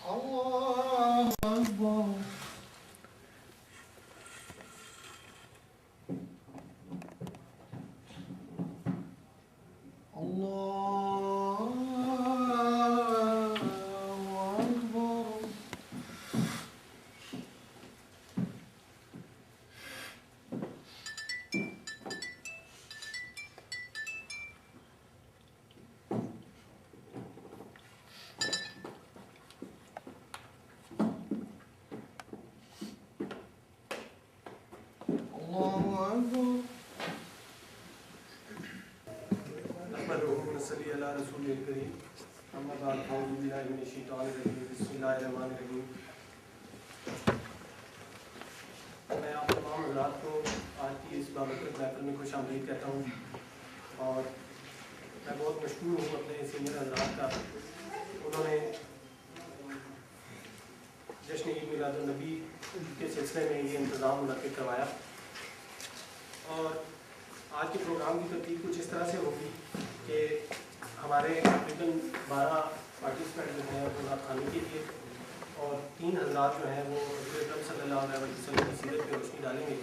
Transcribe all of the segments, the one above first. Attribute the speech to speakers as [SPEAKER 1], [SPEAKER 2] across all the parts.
[SPEAKER 1] الله أكبر.
[SPEAKER 2] میں آپ تمام حضرات کو آج کی اس بابرکت محفل میں خوش آمدید کہتا ہوں اور میں بہت مشکور ہوں اپنے سینئر حضرات کا. انہوں نے جشن عید میلاد النبی کے سلسلے میں یہ انتظام منعقد کروایا اور آج کے پروگرام کی ترتیب کچھ اس طرح سے ہوگی کہ ہمارے تقریباً 12 پارٹیسپینٹ جو ہیں وہ نعت خوانی کے لیے اور 3 حضرات جو ہیں وہ نبی اکرم صلی اللہ علیہ وسلم کی سیرت پہ روشنی ڈالیں گے.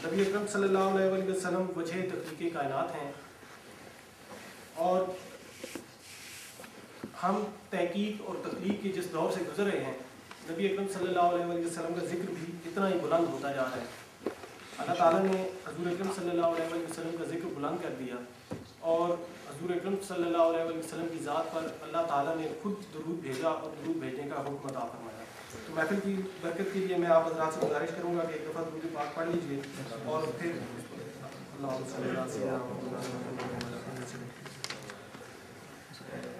[SPEAKER 2] نبی اکرم صلی اللہ علیہ وسلم وجہ تخلیق کائنات ہیں اور ہم تحقیق اور تخلیق کے جس دور سے گزر رہے ہیں نبی اکرم صلی اللہ علیہ وسلم کا ذکر بھی اتنا ہی بلند ہوتا جا رہا ہے. اللہ تعالیٰ نے حضور اکرم صلی اللہ علیہ وسلم کا ذکر بلند کر دیا اور حضور اکرم صلی اللہ علیہ وسلم کی ذات پر اللہ تعالیٰ نے خود درود بھیجا اور درود بھیجنے کا حکم عطا فرمایا. تو محفل کی برکت کے لیے میں آپ حضرات سے گزارش کروں گا کہ ایک دفعہ درود پاک پڑھ لیجیے اور پھر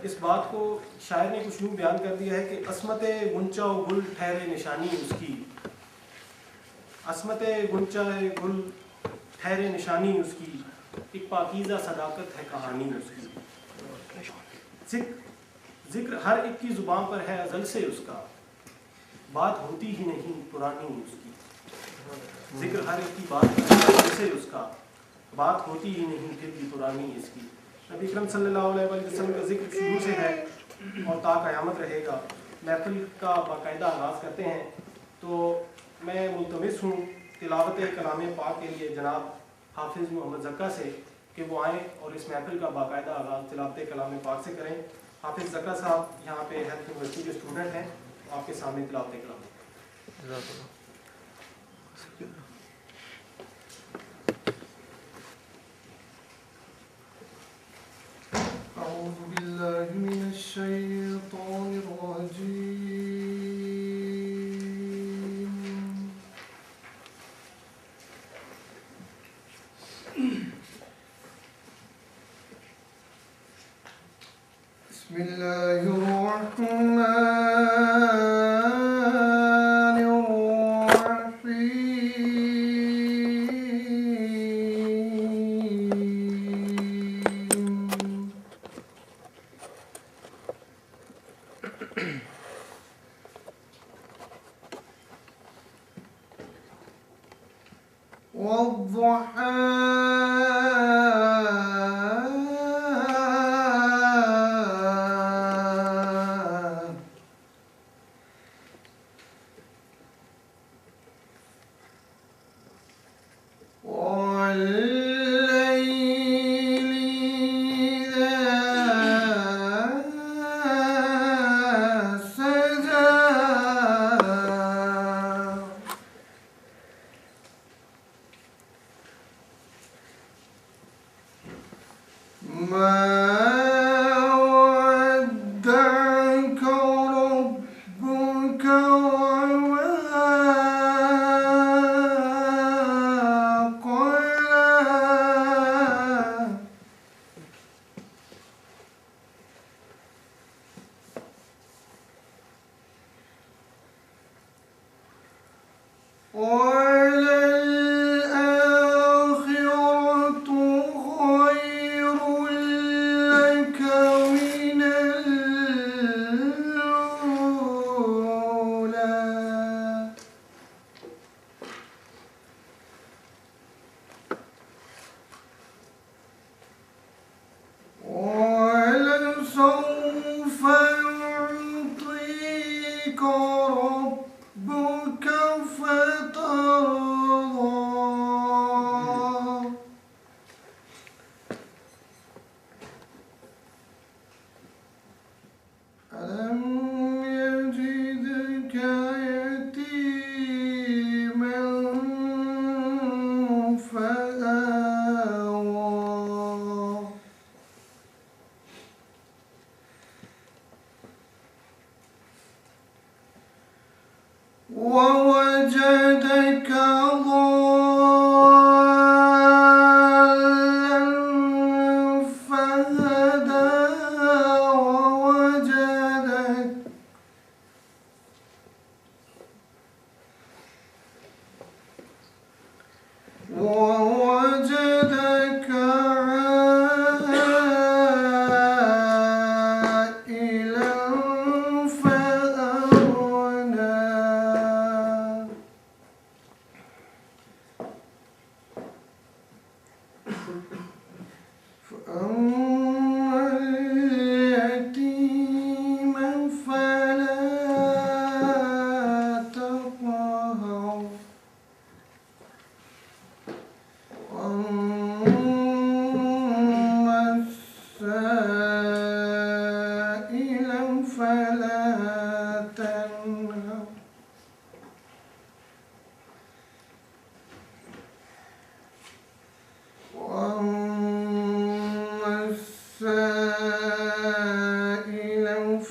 [SPEAKER 2] اس بات کو شاعر نے کچھ یوں بیان کر دیا ہے کہ عصمت غنچہ و گل ٹھہرے نشانی اس کی، عصمت غنچہ گل ٹھہرے نشانی اس کی، ایک پاکیزہ صداقت ہے کہانی اس کی. ذکر ہر ایک کی زبان پر ہے ازل سے اس کا، بات ہوتی ہی نہیں پرانی اس کی. ذکر ہر ایک کی بات پر ہے ازل سے اس کا، بات ہوتی ہی نہیں پھر بھی پرانی اس کی. نبی اکرم صلی اللہ علیہ وسلم کا ذکر شروع سے ہے اور تا قیامت رہے گا. محفل کا باقاعدہ آغاز کرتے ہیں تو میں ملتمس ہوں تلاوت کلام پاک کے لیے جناب حافظ محمد زکا سے کہ وہ آئیں اور اس محفل کا باقاعدہ آغاز تلاوت کلام پاک سے کریں. حافظ زکا صاحب یہاں پہ ہیلتھ یونیورسٹی کے اسٹوڈنٹ ہیں، آپ کے سامنے تلاوت کلام.
[SPEAKER 1] أعوذ بالله من الشيطان الرجيم. بسم الله الرحمن ربك فترضى ألم يجدك يتيما فآوى ووجدك ضالا فهدى ووجدك عائلا فأغنى فأما اليتيم فلا تقهر وأما السائل فلا تنهر وأما السائل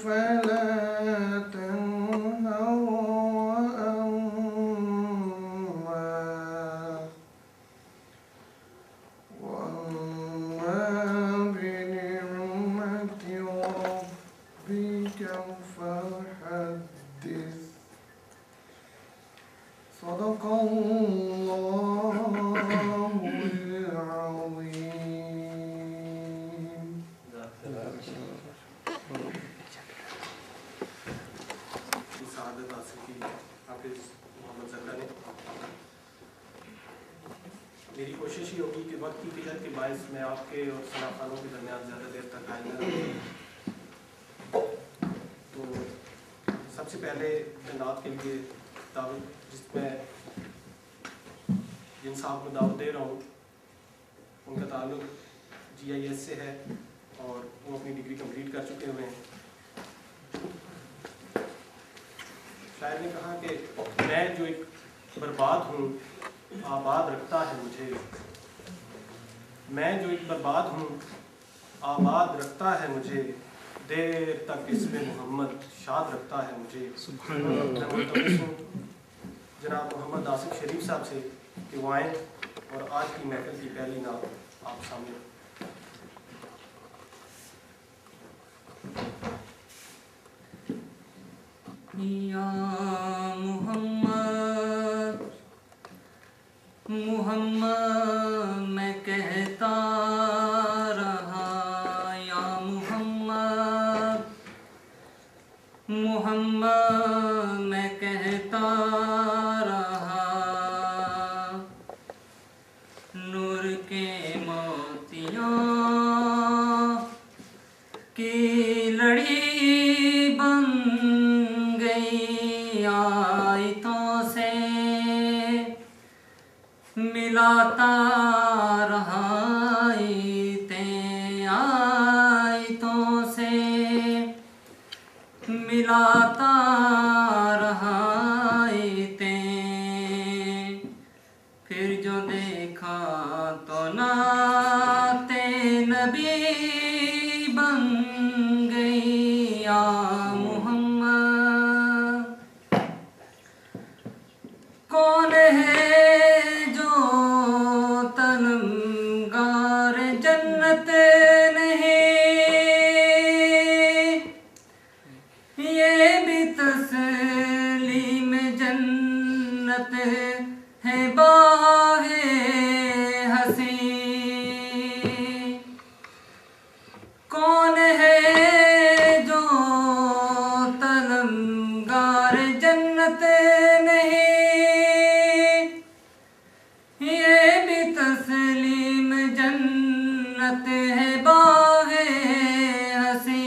[SPEAKER 1] فلا تنهر وأما بنعمة ربك فحدث صدق الله العظيم.
[SPEAKER 2] سعادت حاصل کی حافظ محمد زکا نے. میری کوشش ہی ہوگی کہ وقت کی قلت کے باعث میں آپ کے اور ثنا خانوں کے درمیان زیادہ دیر تک قائم نہ رہوں. تو سب سے پہلے نعت کے لیے دعوت جس میں جن صاحب کو دعوت دے رہا ہوں ان کا تعلق GIS سے ہے اور وہ اپنی ڈگری کمپلیٹ کر چکے ہوئے ہیں. شاعر نے کہا کہ میں جو ایک برباد ہوں آباد رکھتا ہے مجھے، میں جو ایک برباد ہوں آباد رکھتا ہے مجھے، دیر تک اس میں محمد شاد رکھتا ہے مجھے. سبحان اللہ. میں ملتمس ہوں جناب محمد آصف شریف صاحب سے کہ وہ آئیں اور آج کی محفل کی پہلی نعت آپ سامنے.
[SPEAKER 3] یا محمد محمد میں کہتا رہا، یا محمد محمد میں کہتا رہا، نور کے موتیاں کی لڑی بن گئی آیتوں سے، ملاتا رہا آیتوں سے، ملاتا رہا آیتیں. پھر جو دیکھا تو نعت نبی بن گئی، یا محمد. کون ہے جو طلبگار جنت نہیں، یہ بھی تسلیم جنت ہے باغ حسین. کون ہے جو طلبگار جنت نہیں، یہ بھی تسلیم جنت ہے باغ حسین.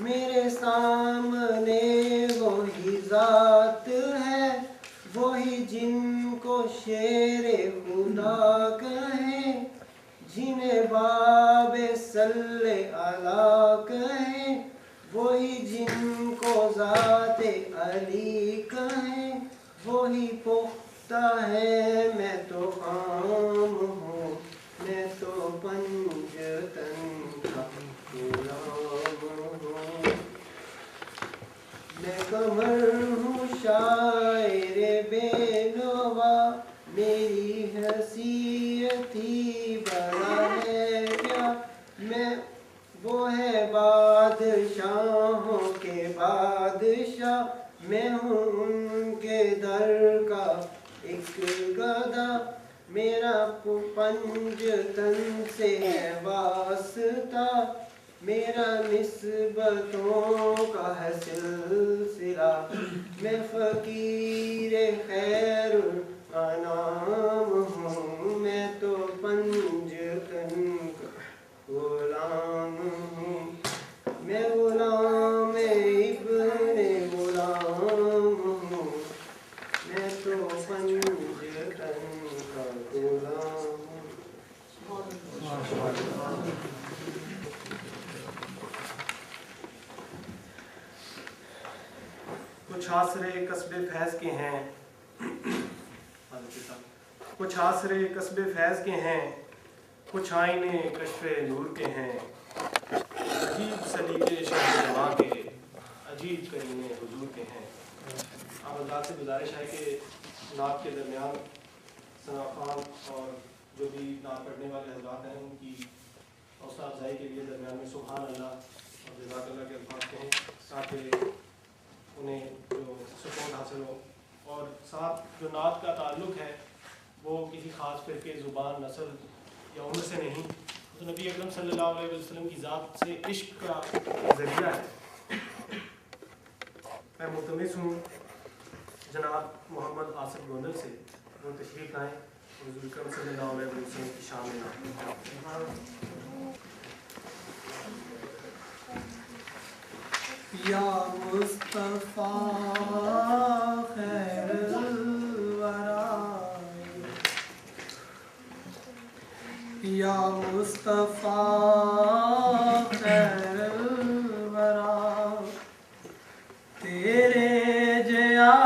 [SPEAKER 1] میرے سامنے وہی ذات ہے، وہی جن کو شیر خدا کہیں، جنہیں باب صلی اللہ کہیں، وہی جن کو ذات علی کہیں، وہی پختہ ہے میں تو خام ہوں، میں تو پنجتن کا غلام ہوں، میں قمر ہوں شاعر بے نوا، میری حیثیت ہی بڑا ہے کیا، میں وہ ہے بادشاہوں کے بادشاہ، میں ہوں ان کے در کا ایک گدا، میرا پنجتن سے ہے واسطہ، میرا نسبتوں کا ہے سلسلہ، میں فقیر خیر الانام ہوں، میں تو پنجتن کا غلام ہوں، میں غلام ابن غلام ہوں، میں تو پنجتن کا غلام ہوں۔
[SPEAKER 2] کچھ آسرے قصب فیض کے ہیں، کچھ آسرے قصب فیض کے ہیں، کچھ آئینے کشف نور کے ہیں، عجیب سلیقے شہر جواں کے، عجیب کرینے حضور کے ہیں۔ آپ حضرات سے گزارش ہے کہ نعت کے درمیان ثنا خان اور جو بھی نعت پڑھنے والے حضرات ہیں ان کی حوصلہ افزائی کے لیے درمیان میں سبحان اللہ اور جزاک اللہ کے الفاظ کہیں تاکہ انہیں جو سکون حاصل ہو، اور ساتھ جو نعت کا تعلق ہے وہ کسی خاص فرقے، زبان، نسل یا عمر سے نہیں، تو نبی اکرم صلی اللہ علیہ وسلم کی ذات سے عشق کا ذریعہ ہے۔ میں ملتمس ہوں جناب محمد آصف گوندل سے وہ تشریف لائیں اور حضور اکرم صلی اللہ علیہ وسلم کی شان میں
[SPEAKER 4] یا مصطفیٰ خیر الورا، یا مصطفیٰ خیر الورا، تیرے جیا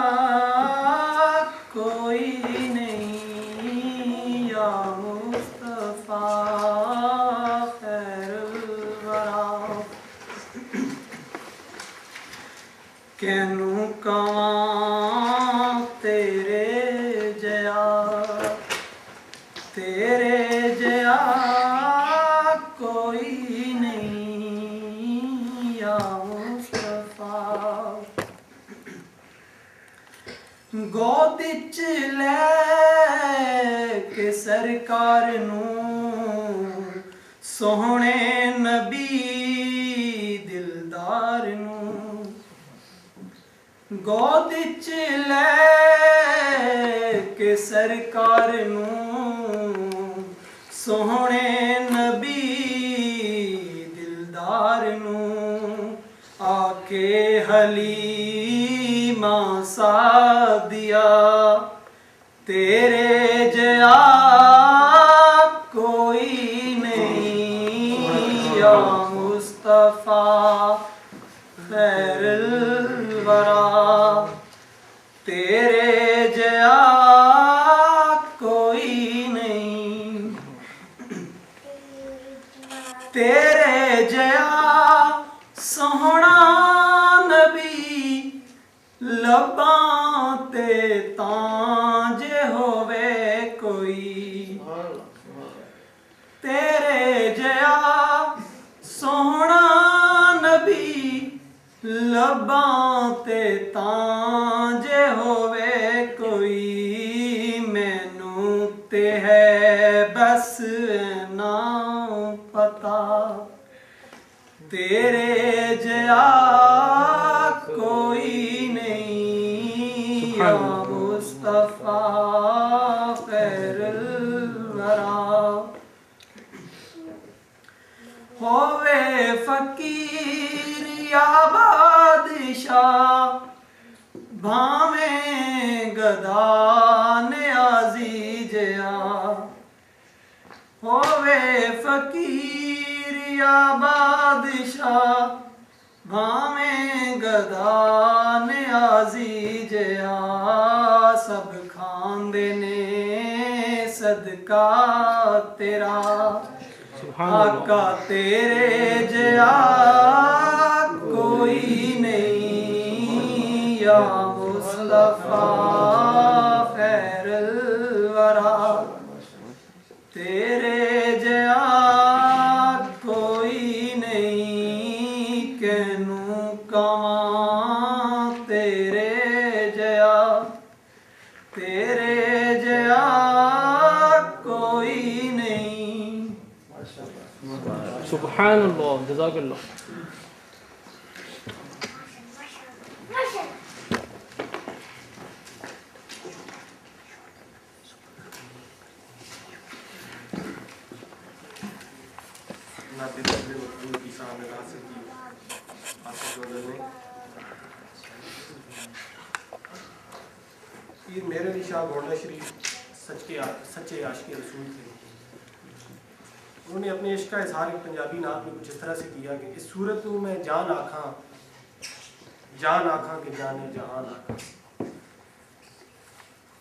[SPEAKER 4] کوئی نہیں، یا مصطفیٰ خیر الورا، کینوں کواں تیرے جیا، تیرے جیا کوئی نہیں، یا مصطفیٰ، گود وچ لے کے سرکار نوں، سوہنے نبی دلدار نوں، گود وچ لے کے سرکار نوں، سوہنے نبی دلدار نوں، آ کے حلیمہ سعدیہ، تیرے جیا کوئی نہیں، یا مصطفیٰ خیر الورا، تیرے جیا کوئی نہیں، تیرے جیا سوہنا نبی لباں تے تاں جے ہووے کوئی، تیرے جیا سوہنا نبی لباں تے تاں جے ہووے کوئی، مینوں تے ہے بس نہ پتا، تیرے جیا کوئی نہیں، یا مصطفیٰ خیر الورا، ہووے فقیر یا بادشاہ بھاویں گدا نیازی جیا ہووے فقیر یا بادشاہ بھاویں گدا نیازی جیا سب کھاندے نے صدقہ تیرا آقا تیرے جیا کوئی نہیں یا مصطفیٰ خیر الورا تیرے جیا کوئی نہیں کینوں کواں تیرے جیا کوئی نہیں
[SPEAKER 5] سبحان اللہ جزاک اللہ
[SPEAKER 2] پیر میرے علی شاہ گونڈہ شریف سچے عاشق رسول تھے. انہوں نے اپنے عشق کا اظہار ایک پنجابی نعت میں کچھ اس طرح سے کیا کہ اس صورت میں جان آکھاں کہ جانے جہان آکھاں.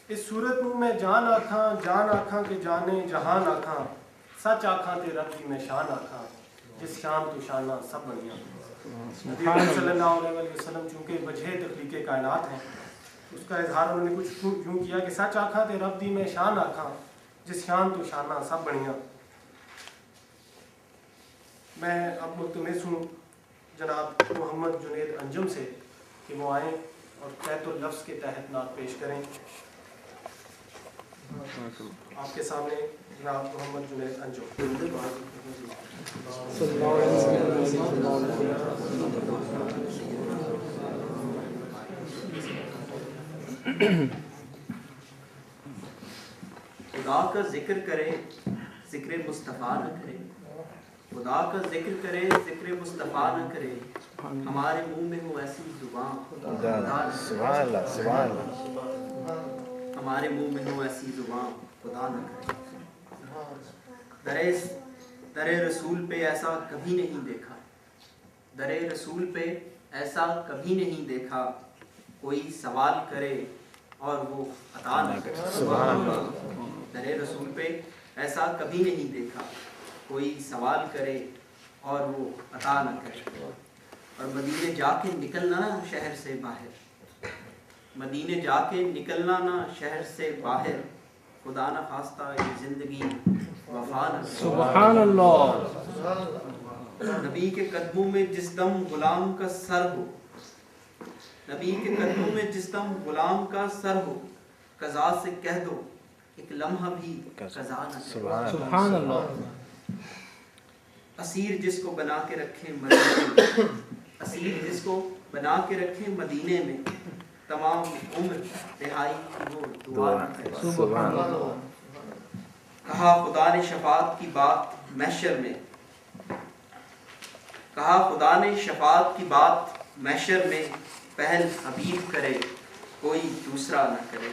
[SPEAKER 2] اس صورت میں جان آکھاں کہ جانے جہان آکھاں سچ آکھاں تے رب کی میں شان آکھاں جس شان تو شانہ سب بنیاں. نبی صلی اللہ علیہ وسلم چونکہ وجہ تخلیق کائنات ہیں اس کا اظہار انہوں نے کچھ یوں کیا کہ سچ آکھاں تے رب دی میں شان آکھاں جس شان تو شانہ سب بنیاں. میں اب ملتمس ہوں جناب محمد جنید انجم سے کہ وہ آئیں اور قیت اللفظ کے تحت نعت پیش کریں. آپ کے سامنے جناب محمد جنید انجم.
[SPEAKER 6] خدا کا ذکر کرے ذکر مصطفیٰ نہ کرے خدا کا ذکر کرے ذکر مصطفیٰ نہ کرے ہمارے منہ میں ہو ایسی زبان ہمارے منہ میں ہو ایسی زبان خدا نہ کرے. در رسول پہ ایسا کبھی نہیں دیکھا در رسول پہ ایسا کبھی نہیں دیکھا کوئی سوال کرے اور وہ عطا نہ کرے. در رسول پہ ایسا کبھی نہیں دیکھا کوئی سوال کرے اور وہ عطا نہ کرے. اور مدینے جا کے نکلنا نہ شہر سے باہر مدینے جا کے نکلنا نہ شہر سے باہر خدا نہ خواستہ یہ زندگی وفا نہ.
[SPEAKER 5] سبحان اللہ.
[SPEAKER 6] نبی کے قدموں میں جس دم غلام کا سر ہو نبی کے قدموں میں جس دم غلام کا سر ہو قضا سے کہہ دو ایک لمحہ بھی قضا نہ کرے.
[SPEAKER 5] سبحان اللہ.
[SPEAKER 6] اسیر جس کو بنا کے رکھے مدینے اسیر جس کو بنا کے رکھے مدینے میں تمام عمر رہائی کی وہ دعا نہ کرے.
[SPEAKER 5] سبحان اللہ.
[SPEAKER 6] کہا خدا نے شفاعت کی بات محشر میں کہا خدا نے شفاعت کی بات محشر میں پہل حبیب کرے کوئی دوسرا نہ کرے.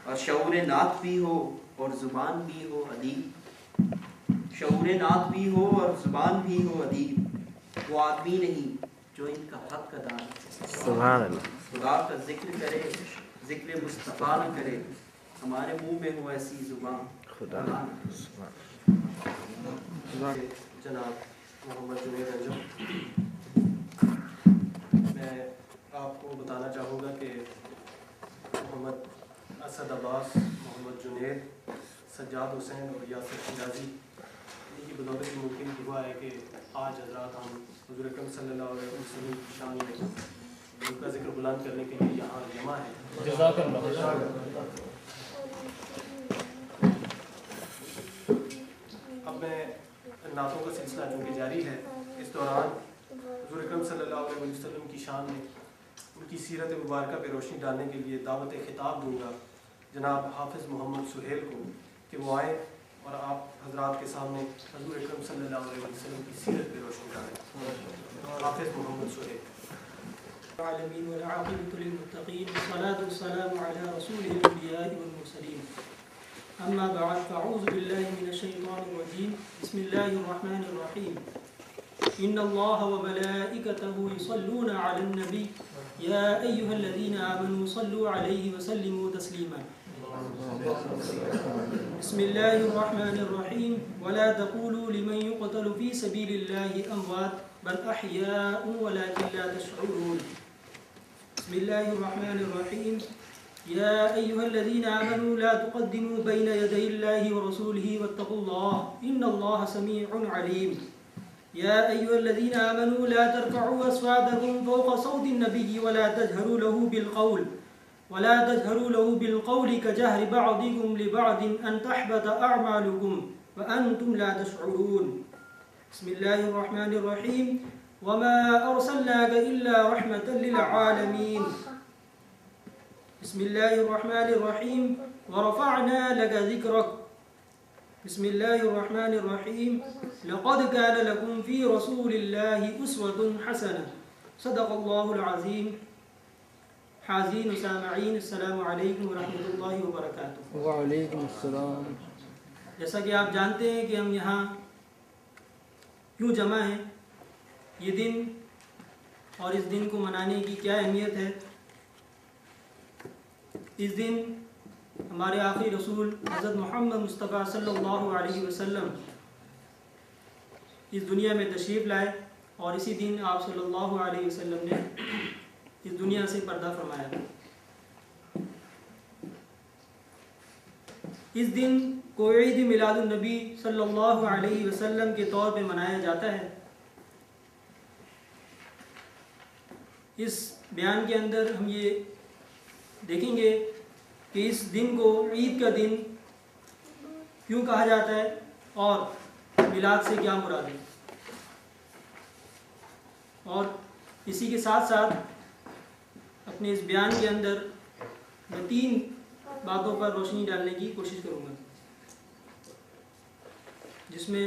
[SPEAKER 6] اور شعور نعت بھی ہو اور زبان بھی ہو ادیب شعور نعت بھی ہو اور زبان بھی ہو ادیب وہ آدمی نہیں جو ان کا حق ادا نہ کرے.
[SPEAKER 7] سبحان اللہ.
[SPEAKER 6] خدا کا ذکر کرے ذکر مصطفیٰ نہ کرے ہمارے منہ میں ہو ایسی زبان
[SPEAKER 7] خدا
[SPEAKER 6] نہ کرے.
[SPEAKER 2] جناب محمد جنید انجم میں آپ کو بتانا چاہوں گا کہ محمد اسد عباس محمد جنید سجاد حسین اور یاسر شیرازی ان کی بدولت یہ ممکن ہوا ہے کہ آج حضرات ہم حضور اکرم صلی اللہ علیہ وسلم کی شان میں ان کا ذکر بلند کرنے کے لیے یہاں جمع ہے.
[SPEAKER 5] جزاک اللہ.
[SPEAKER 2] اب میں نعتوں کا سلسلہ چونکہ جاری ہے اس دوران حضور اکرم صلی اللہ علیہ وسلم کی شان میں ان کی سیرت مبارکہ پہ روشنی ڈالنے کے لیے دعوت خطاب دوں گا جناب حافظ محمد سہیل کو کہ وہ آئیں اور آپ حضرات کے سامنے حضور اکرم صلی اللہ علیہ وسلم کی سیرت پہ روشنی ڈالیں۔ حافظ محمد سہیل۔
[SPEAKER 7] العالمین والعاقبۃ للمتقین والصلاة والسلام علی رسول الانبیاء والمرسلین اما بعد فاعوذ باللہ من الشیطان الرجیم بسم اللہ الرحمن الرحیم ان اللہ وملائکته یصلون علی النبی یا ایہا الذین آمنوا صلوا علیہ وسلموا تسلیما بسم اللہ الرحمن الرحیم ولا تقولوا لمن يقتل في سبيل الله اموات بل احیاء ولكن لا تشعرون بسم اللہ الرحمن الرحیم یا ایہا الذین آمنوا لا تقدموا بین یدی اللہ ورسولہ واتقوا اللہ ان اللہ سمیع علیم یا ایہا الذین آمنوا لا ترفعوا اصواتکم فوق صوت النبی ولا تجهروا له بالقول كجهر بعضكم لبعض أن تحبط أعمالكم وأنتم لا تشعرون بسم الله الرحمن الرحيم وما أرسلناك إلا رحمة للعالمين بسم الله الرحمن الرحيم ورفعنا لك ذكرك بسم الله الرحمن الرحيم لقد كان لكم في رسول الله أسوة حسنة صدق الله العظيم حاضرین و سامعین السلام علیکم ورحمۃ اللہ وبرکاتہ۔
[SPEAKER 5] وعلیکم السلام۔
[SPEAKER 7] جیسا کہ آپ جانتے ہیں کہ ہم یہاں کیوں جمع ہیں، یہ دن اور اس دن کو منانے کی کیا اہمیت ہے۔ اس دن ہمارے آخری رسول حضرت محمد مصطفیٰ صلی اللہ علیہ وسلم اس دنیا میں تشریف لائے اور اسی دن آپ صلی اللہ علیہ وسلم نے اس دنیا سے پردہ فرمایا۔ اس دن کو عید میلاد النبی صلی اللہ علیہ وسلم کے طور پہ منایا جاتا ہے۔ اس بیان کے اندر ہم یہ دیکھیں گے کہ اس دن کو عید کا دن کیوں کہا جاتا ہے اور میلاد سے کیا مراد ہے، اور اسی کے ساتھ ساتھ اپنے اس بیان کے اندر میں 3 باتوں پر روشنی ڈالنے کی کوشش کروں گا، جس میں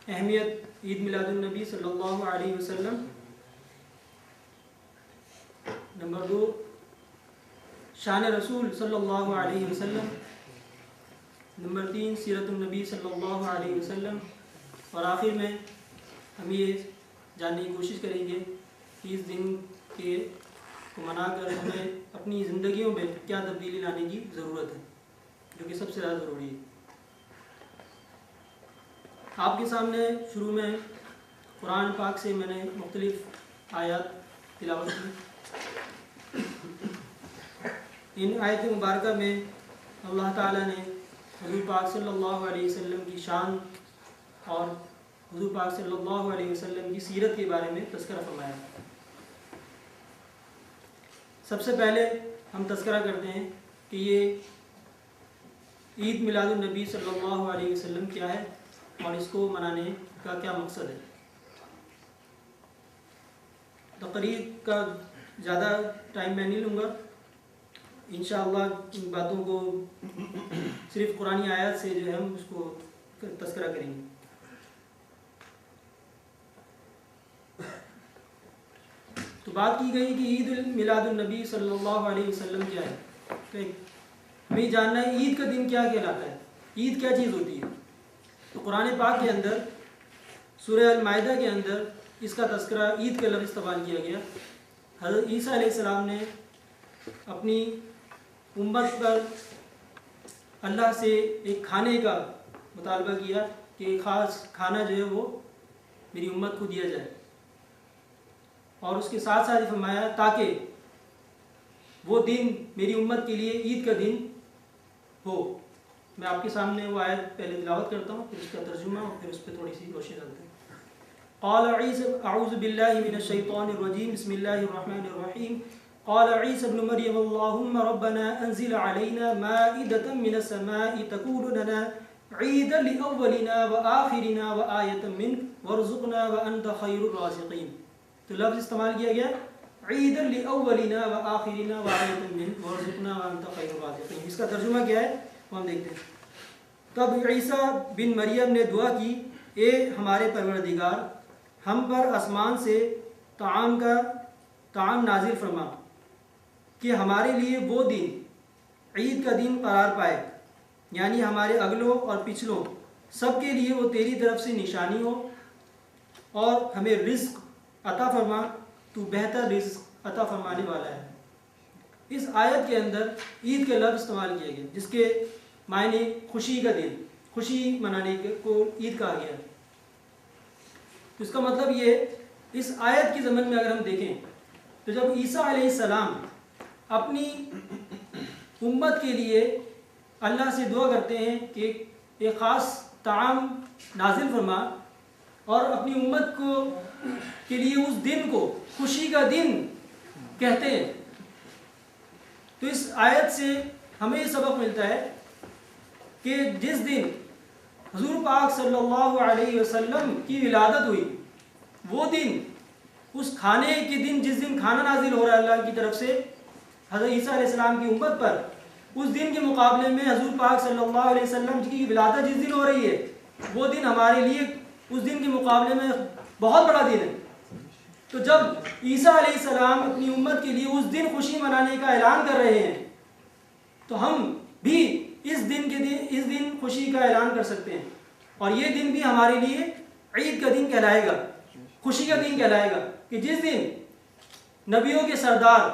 [SPEAKER 7] اہمیت عید میلاد النبی صلی اللہ علیہ وسلم، نمبر 2 شان رسول صلی اللہ علیہ وسلم، نمبر 3 سیرت النبی صلی اللہ علیہ وسلم، اور آخر میں ہم یہ جاننے کی کوشش کریں گے کہ اس دن کو منا کر ہمیں اپنی زندگیوں میں کیا تبدیلی لانے کی ضرورت ہے، جو کہ سب سے زیادہ ضروری ہے۔ آپ کے سامنے شروع میں قرآن پاک سے میں نے مختلف آیات تلاوت کی۔ ان آیت مبارکہ میں اللہ تعالیٰ نے حضور پاک صلی اللہ علیہ وسلم کی شان اور حضور پاک صلی اللہ علیہ وسلم کی سیرت کے بارے میں تذکرہ فرمایا۔ سب سے پہلے ہم تذکرہ کرتے ہیں کہ یہ عید میلاد النبی صلی اللہ علیہ وسلم کیا ہے اور اس کو منانے کا کیا مقصد ہے۔ تقریر کا زیادہ ٹائم میں نہیں لوں گا، انشاءاللہ ان باتوں کو صرف قرآنی آیات سے جو ہے ہم اس کو تذکرہ کریں گے۔ تو بات کی گئی کہ عید میلاد النبی صلی اللہ علیہ وسلم کیا ہے، تو ہمیں جاننا ہے عید کا دن کیا کہلاتا ہے، عید کیا چیز ہوتی ہے۔ تو قرآن پاک کے اندر سورہ المائدہ کے اندر اس کا تذکرہ عید کا لفظ استعمال کیا گیا۔ حضرت عیسیٰ علیہ السلام نے اپنی امت پر اللہ سے ایک کھانے کا مطالبہ کیا کہ ایک خاص کھانا جو ہے وہ میری امت کو دیا جائے، اور اس کے ساتھ ساتھ فرمایا تاکہ وہ دن میری امت کے لیے عید کا دن ہو۔ میں آپ کے سامنے وہ آیت پہلے تلاوت کرتا ہوں، پھر اس کا ترجمہ اور پھر اس پہ تھوڑی سی روشنی ڈالتے ہیں۔ قال عیسی اعوذ باللہ من الشیطان الرجیم بسم اللہ الرحمن الرحیم قال عیسی ابن مریم اللہم ربنا انزل علینا مائدة من السماء تکون لنا عیدا لأولنا وآخرنا وآیتا منک وارزقنا وانت خیر الرازقین۔ تو لفظ استعمال کیا گیا عیدا لأولنا وآخرنا وآیتا منک وارزقنا وانت خیر الرازقین۔ اس کا ترجمہ کیا ہے وہ ہم دیکھتے ہیں۔ تب عیسیٰ بن مریم نے دعا کی، اے ہمارے پروردگار، ہم پر آسمان سے طعام نازل فرما کہ ہمارے لیے وہ دن، عید کا دن قرار پائے، یعنی ہمارے اگلوں اور پچھلوں سب کے لیے وہ تیری طرف سے نشانی ہو، اور ہمیں رزق عطا فرما، تو بہتر رزق عطا فرمانے والا ہے۔ اس آیت کے اندر عید کے لفظ استعمال کیے گئے جس کے معنی خوشی کا دن، خوشی منانے کو عید کہا گیا۔ تو اس کا مطلب یہ، اس آیت کی ضمن میں اگر ہم دیکھیں تو جب عیسیٰ علیہ السلام اپنی امت کے لیے اللہ سے دعا کرتے ہیں کہ ایک خاص طعام نازل فرما، اور اپنی امت کے لیے اس دن کو خوشی کا دن کہتے ہیں، تو اس آیت سے ہمیں یہ سبق ملتا ہے کہ جس دن حضور پاک صلی اللہ علیہ وسلم کی ولادت ہوئی، وہ دن، اس کھانے کے دن، جس دن کھانا نازل ہو رہا ہے اللہ کی طرف سے حضرت عیسیٰ علیہ السلام کی امت پر، اس دن کے مقابلے میں حضور پاک صلی اللہ علیہ وسلم کی ولادت جس دن ہو رہی ہے، وہ دن ہمارے لیے اس دن کے مقابلے میں بہت بڑا دن ہے۔ تو جب عیسیٰ علیہ السلام اپنی امت کے لیے اس دن خوشی منانے کا اعلان کر رہے ہیں، تو ہم بھی اس دن خوشی کا اعلان کر سکتے ہیں، اور یہ دن بھی ہمارے لیے عید کا دن کہلائے گا، خوشی کا دن کہلائے گا، کہ جس دن نبیوں کے سردار،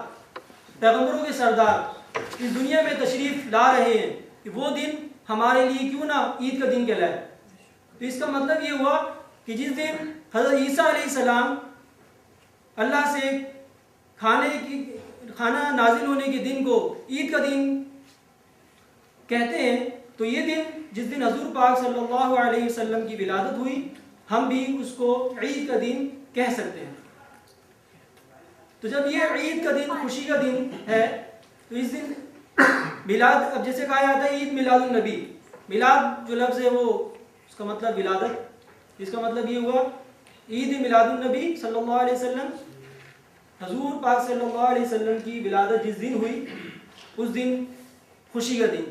[SPEAKER 7] پیغمبروں کے سردار اس دنیا میں تشریف لا رہے ہیں، کہ وہ دن ہمارے لیے کیوں نہ عید کا دن کہلائے۔ تو اس کا مطلب یہ ہوا کہ جس دن حضرت عیسیٰ علیہ السلام اللہ سے کھانا نازل ہونے کے دن کو عید کا دن کہتے ہیں، تو یہ دن جس دن حضور پاک صلی اللہ علیہ وسلم کی ولادت ہوئی، ہم بھی اس کو عید کا دن کہہ سکتے ہیں۔ تو جب یہ عید کا دن خوشی کا دن ہے، تو اس دن میلاد، اب جیسے کہا جاتا ہے عید میلاد النبی، میلاد جو لفظ ہے وہ اس کا مطلب ولادت، اس کا مطلب یہ ہوا عید میلاد النبی صلی اللہ علیہ وسلم، حضور پاک صلی اللہ علیہ وسلم کی ولادت جس دن ہوئی، اس دن خوشی کا دن،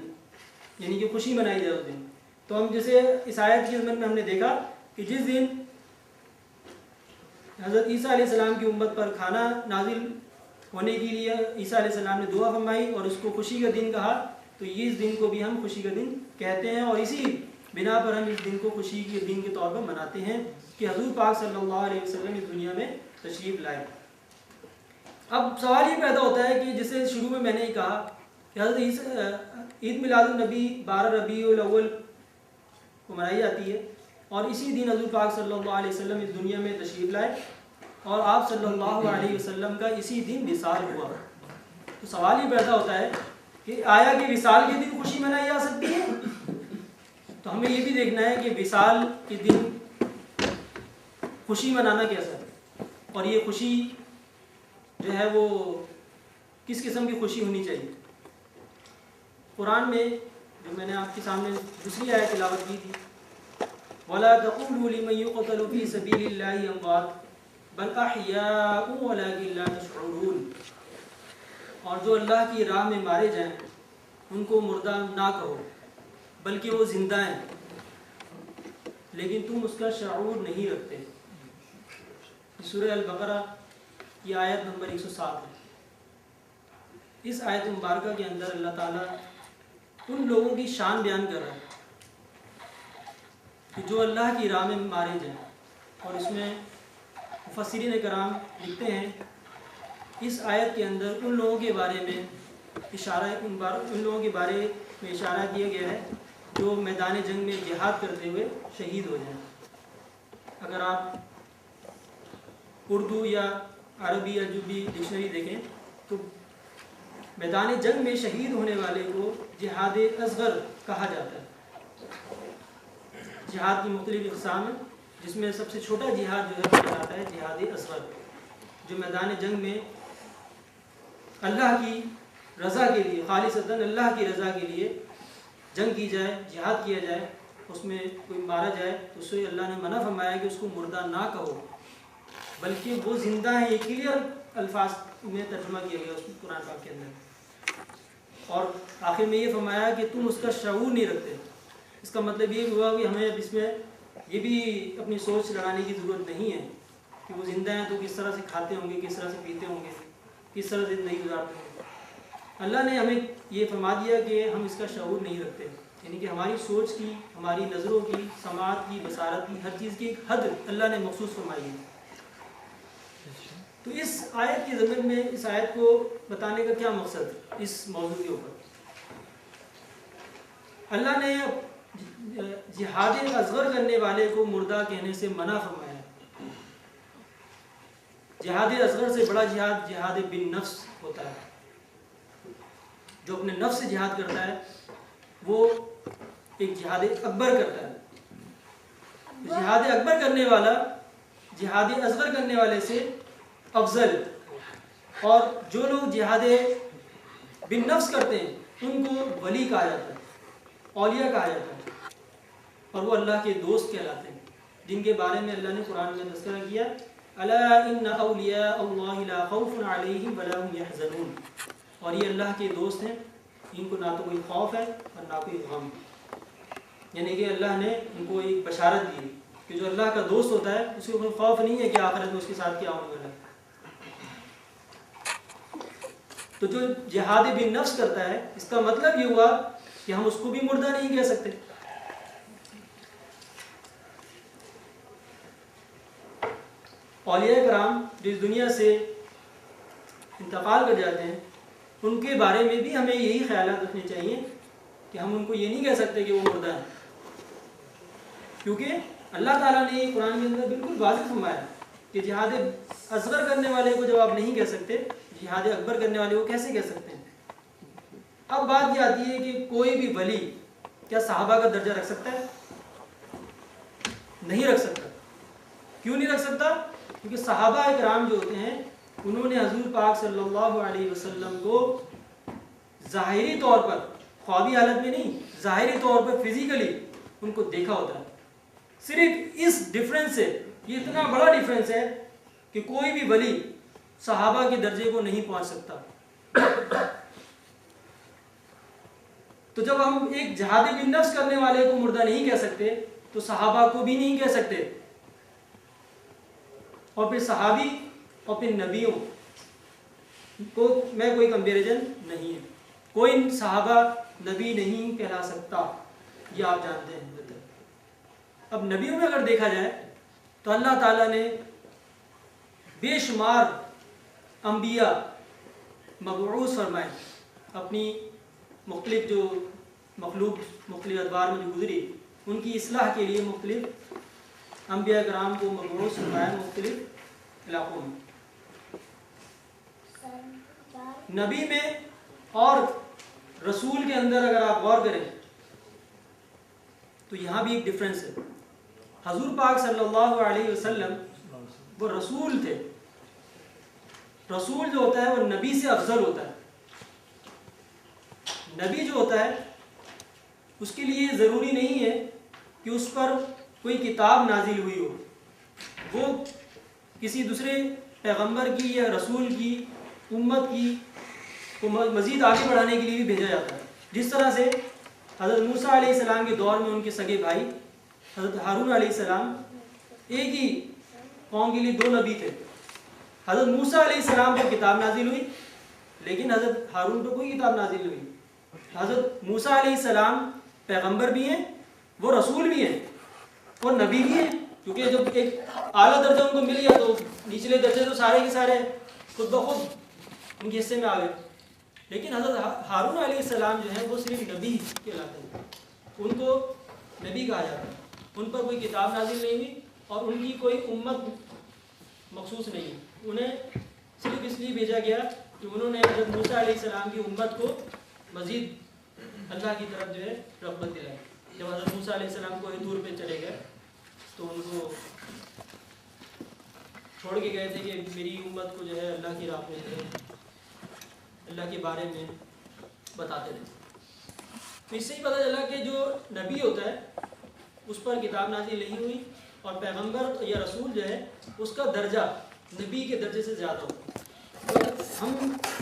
[SPEAKER 7] یعنی کہ خوشی منائی جائے اس دن۔ تو ہم جیسے اس آیت کی ضمن میں ہم نے دیکھا کہ جس دن حضرت عیسیٰ علیہ السلام کی امت پر کھانا نازل ہونے کے لیے عیسیٰ علیہ السلام نے دعا فرمائی اور اس کو خوشی کا دن کہا، تو یہ اس دن کو بھی ہم خوشی کا دن کہتے ہیں، اور اسی بنا پر ہم اس دن کو خوشی کے دن کے طور پر مناتے ہیں کہ حضور پاک صلی اللہ علیہ وسلم اس دنیا میں تشریف لائے۔ اب سوال یہ پیدا ہوتا ہے کہ جیسے شروع میں نے ہی کہا کہ حضرت عید میلاد النبی 12 ربیع الاول کو منائی جاتی ہے، اور اسی دن حضور پاک صلی اللہ علیہ وسلم اس دنیا میں تشریف لائے، اور آپ صلی اللہ علیہ وسلم کا اسی دن وصال ہوا۔ تو سوال یہ پیدا ہوتا ہے کہ آیا کہ وصال کے دن خوشی منائی جا سکتی ہے؟ تو ہمیں یہ بھی دیکھنا ہے کہ وصال کے دن خوشی منانا کیسا ہے، اور یہ خوشی جو ہے وہ کس قسم کی خوشی ہونی چاہیے۔ قرآن میں جو میں نے آپ کے سامنے دوسری آیت تلاوت کی تھی، وَلَا تَقُولُوا لِمَن يُقْتَلُ فِي سَبِيلِ اللَّهِ أَمْوَاتٌ بَلْ أَحْيَاءٌ وَلَٰكِن لَّا تَشْعُرُونَ، اور جو اللہ کی راہ میں مارے جائیں ان کو مردہ نہ کہو، بلکہ وہ زندہ ہیں لیکن تم اس کا شعور نہیں رکھتے۔ سورہ البقرہ کی آیت نمبر 107 ہے۔ اس آیت مبارکہ کے اندر اللہ تعالیٰ ان لوگوں کی شان بیان کر رہا ہے کہ جو اللہ کی راہ میں مارے جائیں، اور اس میں مفسرین کرام لکھتے ہیں اس آیت کے اندر ان لوگوں کے بارے میں اشارہ کیا گیا ہے جو میدان جنگ میں جہاد کرتے ہوئے شہید ہو جائیں۔ اگر آپ اردو یا عربی یا جو بھی ڈکشنری دیکھیں تو میدان جنگ میں شہید ہونے والے کو جہاد اصغر کہا جاتا ہے۔ جہاد کی مختلف اقسام ہیں، جس میں سب سے چھوٹا جہاد جو ہے کہلاتا ہے جہاد اصغر، جو میدان جنگ میں اللہ کی رضا کے لیے، خالصتاً اللہ کی رضا کے لیے جنگ کی جائے، جہاد کیا جائے، اس میں کوئی مارا جائے تو اس سے اللہ نے منع فرمایا کہ اس کو مردہ نہ کہو بلکہ وہ زندہ ہیں۔ یہ کلیئر الفاظ میں ترجمہ کیا گیا اس قرآن پاک کے اندر، اور آخر میں یہ فرمایا کہ تم اس کا شعور نہیں رکھتے۔ اس کا مطلب یہ ہوا کہ ہمیں اب اس میں یہ بھی اپنی سوچ لڑانے کی ضرورت نہیں ہے کہ وہ زندہ ہیں تو کس طرح سے کھاتے ہوں گے، کس طرح سے پیتے ہوں گے، کس طرح سے زندگی گزارتے ہوں گے۔ اللہ نے ہمیں یہ فرما دیا کہ ہم اس کا شعور نہیں رکھتے، یعنی کہ ہماری سوچ کی، ہماری نظروں کی، سماعت کی، بصارت کی، ہر چیز کی ایک حد اللہ نے مخصوص فرمائی ہے۔ تو اس آیت کے ضمن میں اس آیت کو بتانے کا کیا مقصد ہے اس موضوع کے اوپر؟ اللہ نے جہاد اصغر کرنے والے کو مردہ کہنے سے منع فرمایا ہے۔ جہاد اصغر سے بڑا جہاد جہاد بن نفس ہوتا ہے، جو اپنے نفس سے جہاد کرتا ہے وہ ایک جہاد اکبر کرتا ہے۔ جہاد اکبر کرنے والا جہاد اصغر کرنے والے سے افضل، اور جو لوگ جہاد بن نفس کرتے ہیں ان کو ولی کہا جاتا ہے، اولیاء کہا جاتا ہے، اور وہ اللہ کے دوست کہلاتے ہیں، جن کے بارے میں اللہ نے قرآن میں تذکرہ کیا، الا ان اولیاء اللہ لا خوف علیہم ولا هم يحزنون، اور یہ اللہ کے دوست ہیں، ان کو نہ تو کوئی خوف ہے اور نہ کوئی غم، یعنی کہ اللہ نے ان کو ایک بشارت دی کہ جو اللہ کا دوست ہوتا ہے اس کو کوئی خوف نہیں ہے کہ آخرت میں اس کے ساتھ کیا ہونے والا ہے۔ تو جو جہاد بن نفس کرتا ہے اس کا مطلب یہ ہوا کہ ہم اس کو بھی مردہ نہیں کہہ سکتے۔ اولیاء کرام جو اس دنیا سے انتقال کر جاتے ہیں ان کے بارے میں بھی ہمیں یہی خیالات رکھنے چاہیے کہ ہم ان کو یہ نہیں کہہ سکتے کہ وہ مردہ ہیں، کیونکہ اللہ تعالیٰ نے قرآن کے اندر بالکل واضح فرمایا کہ جہاد اصغر کرنے والے کو جب آپ نہیں کہہ سکتے، جہاد اکبر کرنے والے کو کیسے کہہ سکتے ہیں؟ اب بات یہ آتی ہے کہ کوئی بھی ولی کیا صحابہ کا درجہ رکھ سکتا ہے؟ نہیں رکھ سکتا۔ کیوں نہیں رکھ سکتا؟ کیونکہ صحابہ اکرام جو ہوتے ہیں انہوں نے حضور پاک صلی اللہ علیہ وسلم کو ظاہری طور پر، خوابی حالت میں نہیں، ظاہری طور پر فزیکلی ان کو دیکھا ہوتا ہے۔ صرف اس ڈیفرنس سے، یہ اتنا بڑا ڈیفرنس ہے کہ کوئی بھی ولی صحابہ کے درجے کو نہیں پہنچ سکتا۔ تو جب ہم ایک جہاد بن نفس کرنے والے کو مردہ نہیں کہہ سکتے تو صحابہ کو بھی نہیں کہہ سکتے، اور پھر صحابی اور پھر نبیوں کو میں کوئی کمپیریزن نہیں ہے، کوئی صحابہ نبی نہیں کہلا سکتا، یہ آپ جانتے ہیں۔ اب نبیوں میں اگر دیکھا جائے تو اللہ تعالیٰ نے بے شمار انبیاء مبعوث فرمائے، اپنی مختلف جو مخلوق مختلف ادوار میں جو گزری ان کی اصلاح کے لیے مختلف انبیاء کرام کو مبعوث فرمایا مختلف علاقوں میں۔ نبی میں اور رسول کے اندر اگر آپ غور کریں تو یہاں بھی ایک ڈفرینس ہے۔ حضور پاک صلی اللہ علیہ وسلم وہ رسول تھے، رسول جو ہوتا ہے وہ نبی سے افضل ہوتا ہے۔ نبی جو ہوتا ہے اس کے لیے ضروری نہیں ہے کہ اس پر کوئی کتاب نازل ہوئی ہو، وہ کسی دوسرے پیغمبر کی یا رسول کی امت کی کو مزید آگے بڑھانے کے لیے بھی بھیجا جاتا ہے۔ جس طرح سے حضرت موسیٰ علیہ السلام کے دور میں ان کے سگے بھائی حضرت ہارون علیہ السلام ایک ہی قوم کے لیے دو نبی تھے۔ حضرت موسیٰ علیہ السلام پر کتاب نازل ہوئی لیکن حضرت ہارون پر کوئی کتاب نازل نہیں ہوئی۔ حضرت موسیٰ علیہ السلام پیغمبر بھی ہیں، وہ رسول بھی ہیں اور نبی بھی ہیں، کیونکہ جب ایک اعلیٰ درجہ ان کو مل گیا تو نچلے درجے تو سارے کے سارے خود بخود ان کے حصے میں آ گئے۔ لیکن حضرت ہارون علیہ السلام جو ہیں وہ صرف نبی کہلاتے ہیں، ان کو نبی کہا جاتا ہے۔ ان پر کوئی کتاب نازل نہیں ہوئی اور ان کی کوئی امت مخصوص نہیں، انہیں صرف اس لیے بھیجا گیا کہ انہوں نے حضرت موسیٰ علیہ السلام کی امت کو مزید اللہ کی طرف جو ہے رغبت دلائی۔ جب حضرت موسیٰ علیہ السلام کو طور پہ چلے گئے تو ان کو چھوڑ کے گئے تھے کہ میری امت کو جو ہے اللہ کی راہ میں اللہ کے بارے میں بتاتے رہے۔ تو اس سے ہی پتہ چلا کہ جو نبی ہوتا ہے اس پر کتاب نازل نہیں ہوئی اور پیغمبر یا رسول جو ہے اس کا درجہ نبی کے درجے سے زیادہ ہوتا ہے۔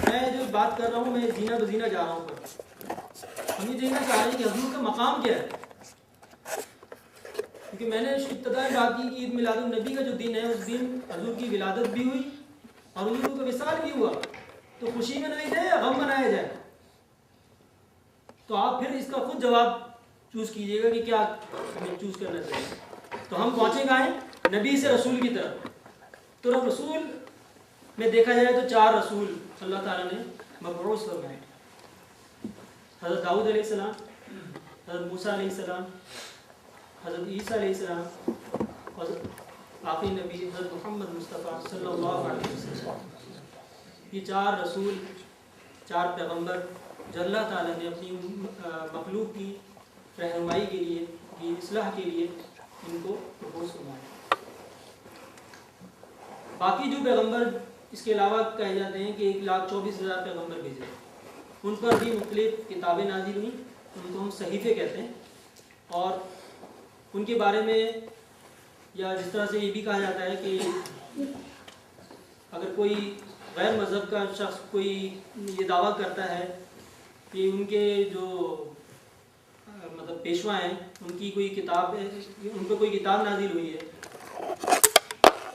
[SPEAKER 7] میں جو بات کر رہا ہوں میں زینہ بزینہ جا رہا ہوں، ہم یہ دیکھنا چاہ رہے ہیں کہ حضور کا مقام کیا ہے۔ کیونکہ میں نے ابتدا میں بات کی کہ عید میلاد النبی کا جو دن ہے اس دن حضور کی ولادت بھی ہوئی اور حضور کا وصال بھی ہوا، تو خوشی منائی جائے یا غم منایا جائے؟ تو آپ پھر اس کا خود جواب چوز کیجئے گا کہ کیا ہمیں چوز کرنا چاہیے۔ تو ہم پہنچے گا نبی سے رسول کی طرف۔ تو رسول میں دیکھا جائے تو 4 رسول اللہ تعالیٰ نے مبعوث فرمائے، حضرت داؤد علیہ السلام، حضرت موسیٰ علیہ السلام، حضرت عیسیٰ علیہ السلام، حضرت آخری نبی حضرت محمد مصطفیٰ صلی اللہ علیہ وسلم۔ یہ 4 رسول، 4 پیغمبر جو اللہ تعالیٰ نے اپنی مخلوق کی رہنمائی کے لیے، کی اصلاح کے لیے ان کو مبعوث فرمایا۔ باقی جو پیغمبر اس کے علاوہ کہے جاتے ہیں کہ 1,24,000 پیغمبر بھیجے، ان پر بھی مختلف کتابیں نازل ہوئیں، ان کو ہم صحیفے کہتے ہیں، اور ان کے بارے میں یا جس طرح سے یہ بھی کہا جاتا ہے کہ اگر کوئی غیر مذہب کا شخص کوئی یہ دعویٰ کرتا ہے کہ ان کے جو مطلب پیشوا ہیں ان کی کوئی کتاب ہے، ان پہ کوئی کتاب نازل ہوئی ہے،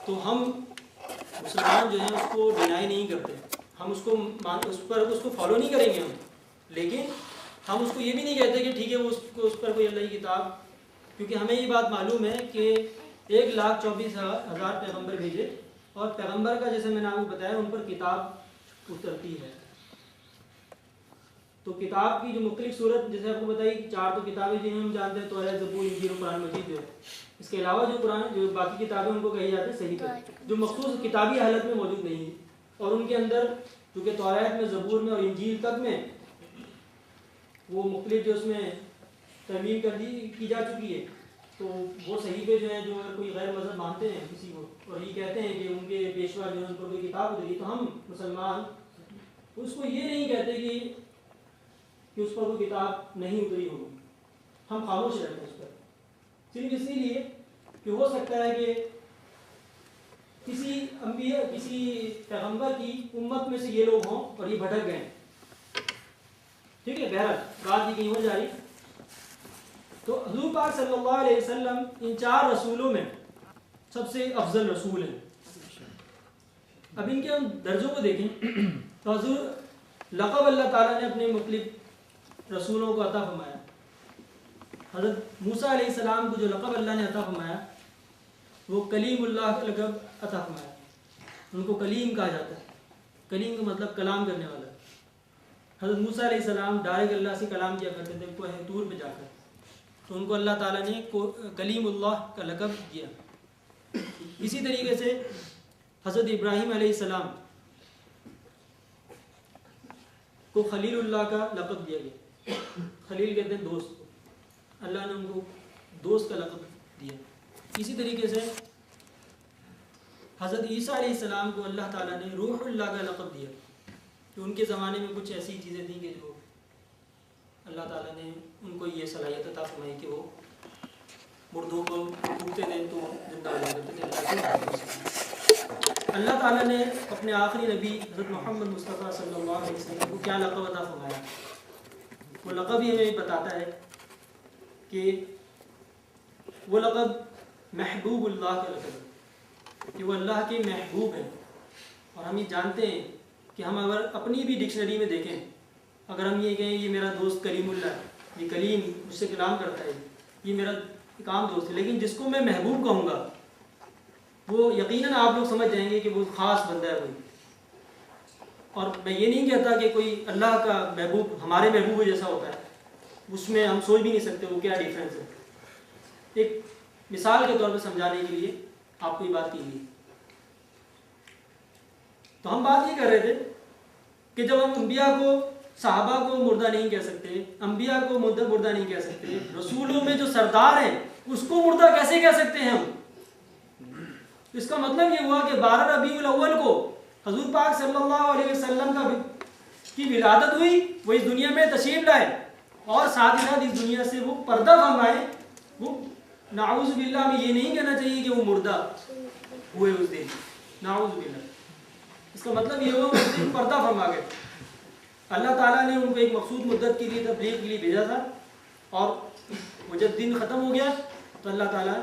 [SPEAKER 7] تو ہم مسلمان جو ہیں اس کو ڈینائی نہیں کرتے، ہم اس کو فالو نہیں کریں گے ہم، لیکن ہم اس کو یہ بھی نہیں کہتے کہ ٹھیک ہے اس پر کوئی اللہ کی کتاب، کیونکہ ہمیں یہ بات معلوم ہے کہ 1,24,000 پیغمبر بھیجے، اور پیغمبر کا جیسے میں نے آپ کو بتایا ان پر کتاب اترتی ہے۔ تو کتاب کی جو مختلف صورت جیسے آپ کو بتائی 4 تو کتابیں جنہیں ہم جانتے ہیں توریت، زبور، انجیل اور قرآن مجید ہے، اس کے علاوہ جو باقی کتابیں ان کو کہی جاتی ہیں صحیفے، جو مخصوص کتابی حالت میں موجود نہیں ہیں، اور ان کے اندر چونکہ توریت میں، زبور میں اور انجیل تک میں وہ مختلف جو اس میں ترمیم کی جا چکی ہے، تو وہ صحیفے جو ہیں جو اگر کوئی غیر مذہب مانتے ہیں کسی کو اور یہ کہتے ہیں کہ ان کے پیشوا جو ہے ان پر کوئی کتاب اتری، تو ہم مسلمان اس کو یہ نہیں کہتے کہ اس پر کوئی کتاب نہیں اتری ہوگی، ہم خاموش رہتے ہیں اس پر، صرف اسی لیے کہ ہو سکتا ہے کہ کسی انبیاء، کسی پیغمبر کی امت میں سے یہ لوگ ہوں اور یہ بھٹک گئے، ٹھیک ہے، بہرحال بات یہ کہیں ہو جا رہی۔ تو حضور پاک صلی اللہ علیہ وسلم ان 4 رسولوں میں سب سے افضل رسول ہیں۔ اب ان کے ہم درجوں کو دیکھیں تو حضور لقب اللہ تعالیٰ نے اپنے مختلف رسولوں کو عطا فرمایا۔ حضرت موسیٰ علیہ السلام کو جو لقب اللہ نے عطا فرمایا وہ کلیم اللہ کا لقب عطا فرمایا، ان کو کلیم کہا جاتا ہے، کلیم کا مطلب کلام کرنے والا۔ حضرت موسیٰ علیہ السلام ڈائریکٹ اللہ سے کلام کیا کرتے تھے کوہ طور پہ جا کر، تو ان کو اللہ تعالیٰ نے کلیم اللہ کا لقب دیا۔ اسی طریقے سے حضرت ابراہیم علیہ السلام کو خلیل اللہ کا لقب دیا گیا، خلیل کہتے ہیں دوست کو، اللہ نے ان کو دوست کا لقب دیا۔ اسی طریقے سے حضرت عیسیٰ علیہ السلام کو اللہ تعالیٰ نے روح اللہ کا لقب دیا، کہ ان کے زمانے میں کچھ ایسی چیزیں تھیں کہ جو اللہ تعالیٰ نے ان کو یہ صلاحیت عطا فرمائی کہ وہ مردوں کو پھونکتے تھے تو زندہ ہو جاتے تھے۔ اللہ تعالیٰ نے اپنے آخری نبی حضرت محمد مصطفیٰ صلی اللہ علیہ وسلم کو کیا لقب عطا فرمایا؟ وہ لقب ہی ہمیں بتاتا ہے کہ وہ لقب محبوب اللہ کا لقب ہے، کہ وہ اللہ کے محبوب ہیں۔ اور ہم یہ جانتے ہیں کہ ہم اگر اپنی بھی ڈکشنری میں دیکھیں، اگر ہم یہ کہیں یہ میرا دوست کلیم اللہ ہے، یہ کلیم مجھ سے کلام کرتا ہے، یہ میرا ایک عام دوست ہے، لیکن جس کو میں محبوب کہوں گا وہ یقیناً آپ لوگ سمجھ جائیں گے کہ وہ خاص بندہ ہے کوئی۔ اور میں یہ نہیں کہتا کہ کوئی اللہ کا محبوب ہمارے محبوب جیسا ہوتا ہے، اس میں ہم سوچ بھی نہیں سکتے وہ کیا ڈیفرنس ہے۔ ایک مثال کے طور پہ سمجھانے کے لیے آپ کو یہ بات کیجیے۔ تو ہم بات یہ کر رہے تھے کہ جب ہم انبیاء کو، صحابہ کو مردہ نہیں کہہ سکتے، انبیاء کو مردہ نہیں کہہ سکتے، رسولوں میں جو سردار ہیں اس کو مردہ کیسے کہہ سکتے ہیں ہم؟ اس کا مطلب یہ ہوا کہ 12 ربیع الاول کو حضور پاک صلی اللہ علیہ وسلم کی ولادت ہوئی، وہ اس دنیا میں تشریف لائے، اور ساتھ ہی ساتھ اس دنیا سے وہ پردہ فرمائے۔ وہ نعوذ باللہ، ہمیں یہ نہیں کہنا چاہیے کہ وہ مردہ ہوئے اس دن، نعوذ باللہ۔ اس کا مطلب یہ ہوا کہ اس دن پردہ فرما گئے۔ اللہ تعالیٰ نے ان کو ایک مخصوص مدت کے لیے تبلیغ کے لیے بھیجا تھا، اور وہ جب دن ختم ہو گیا تو اللہ تعالیٰ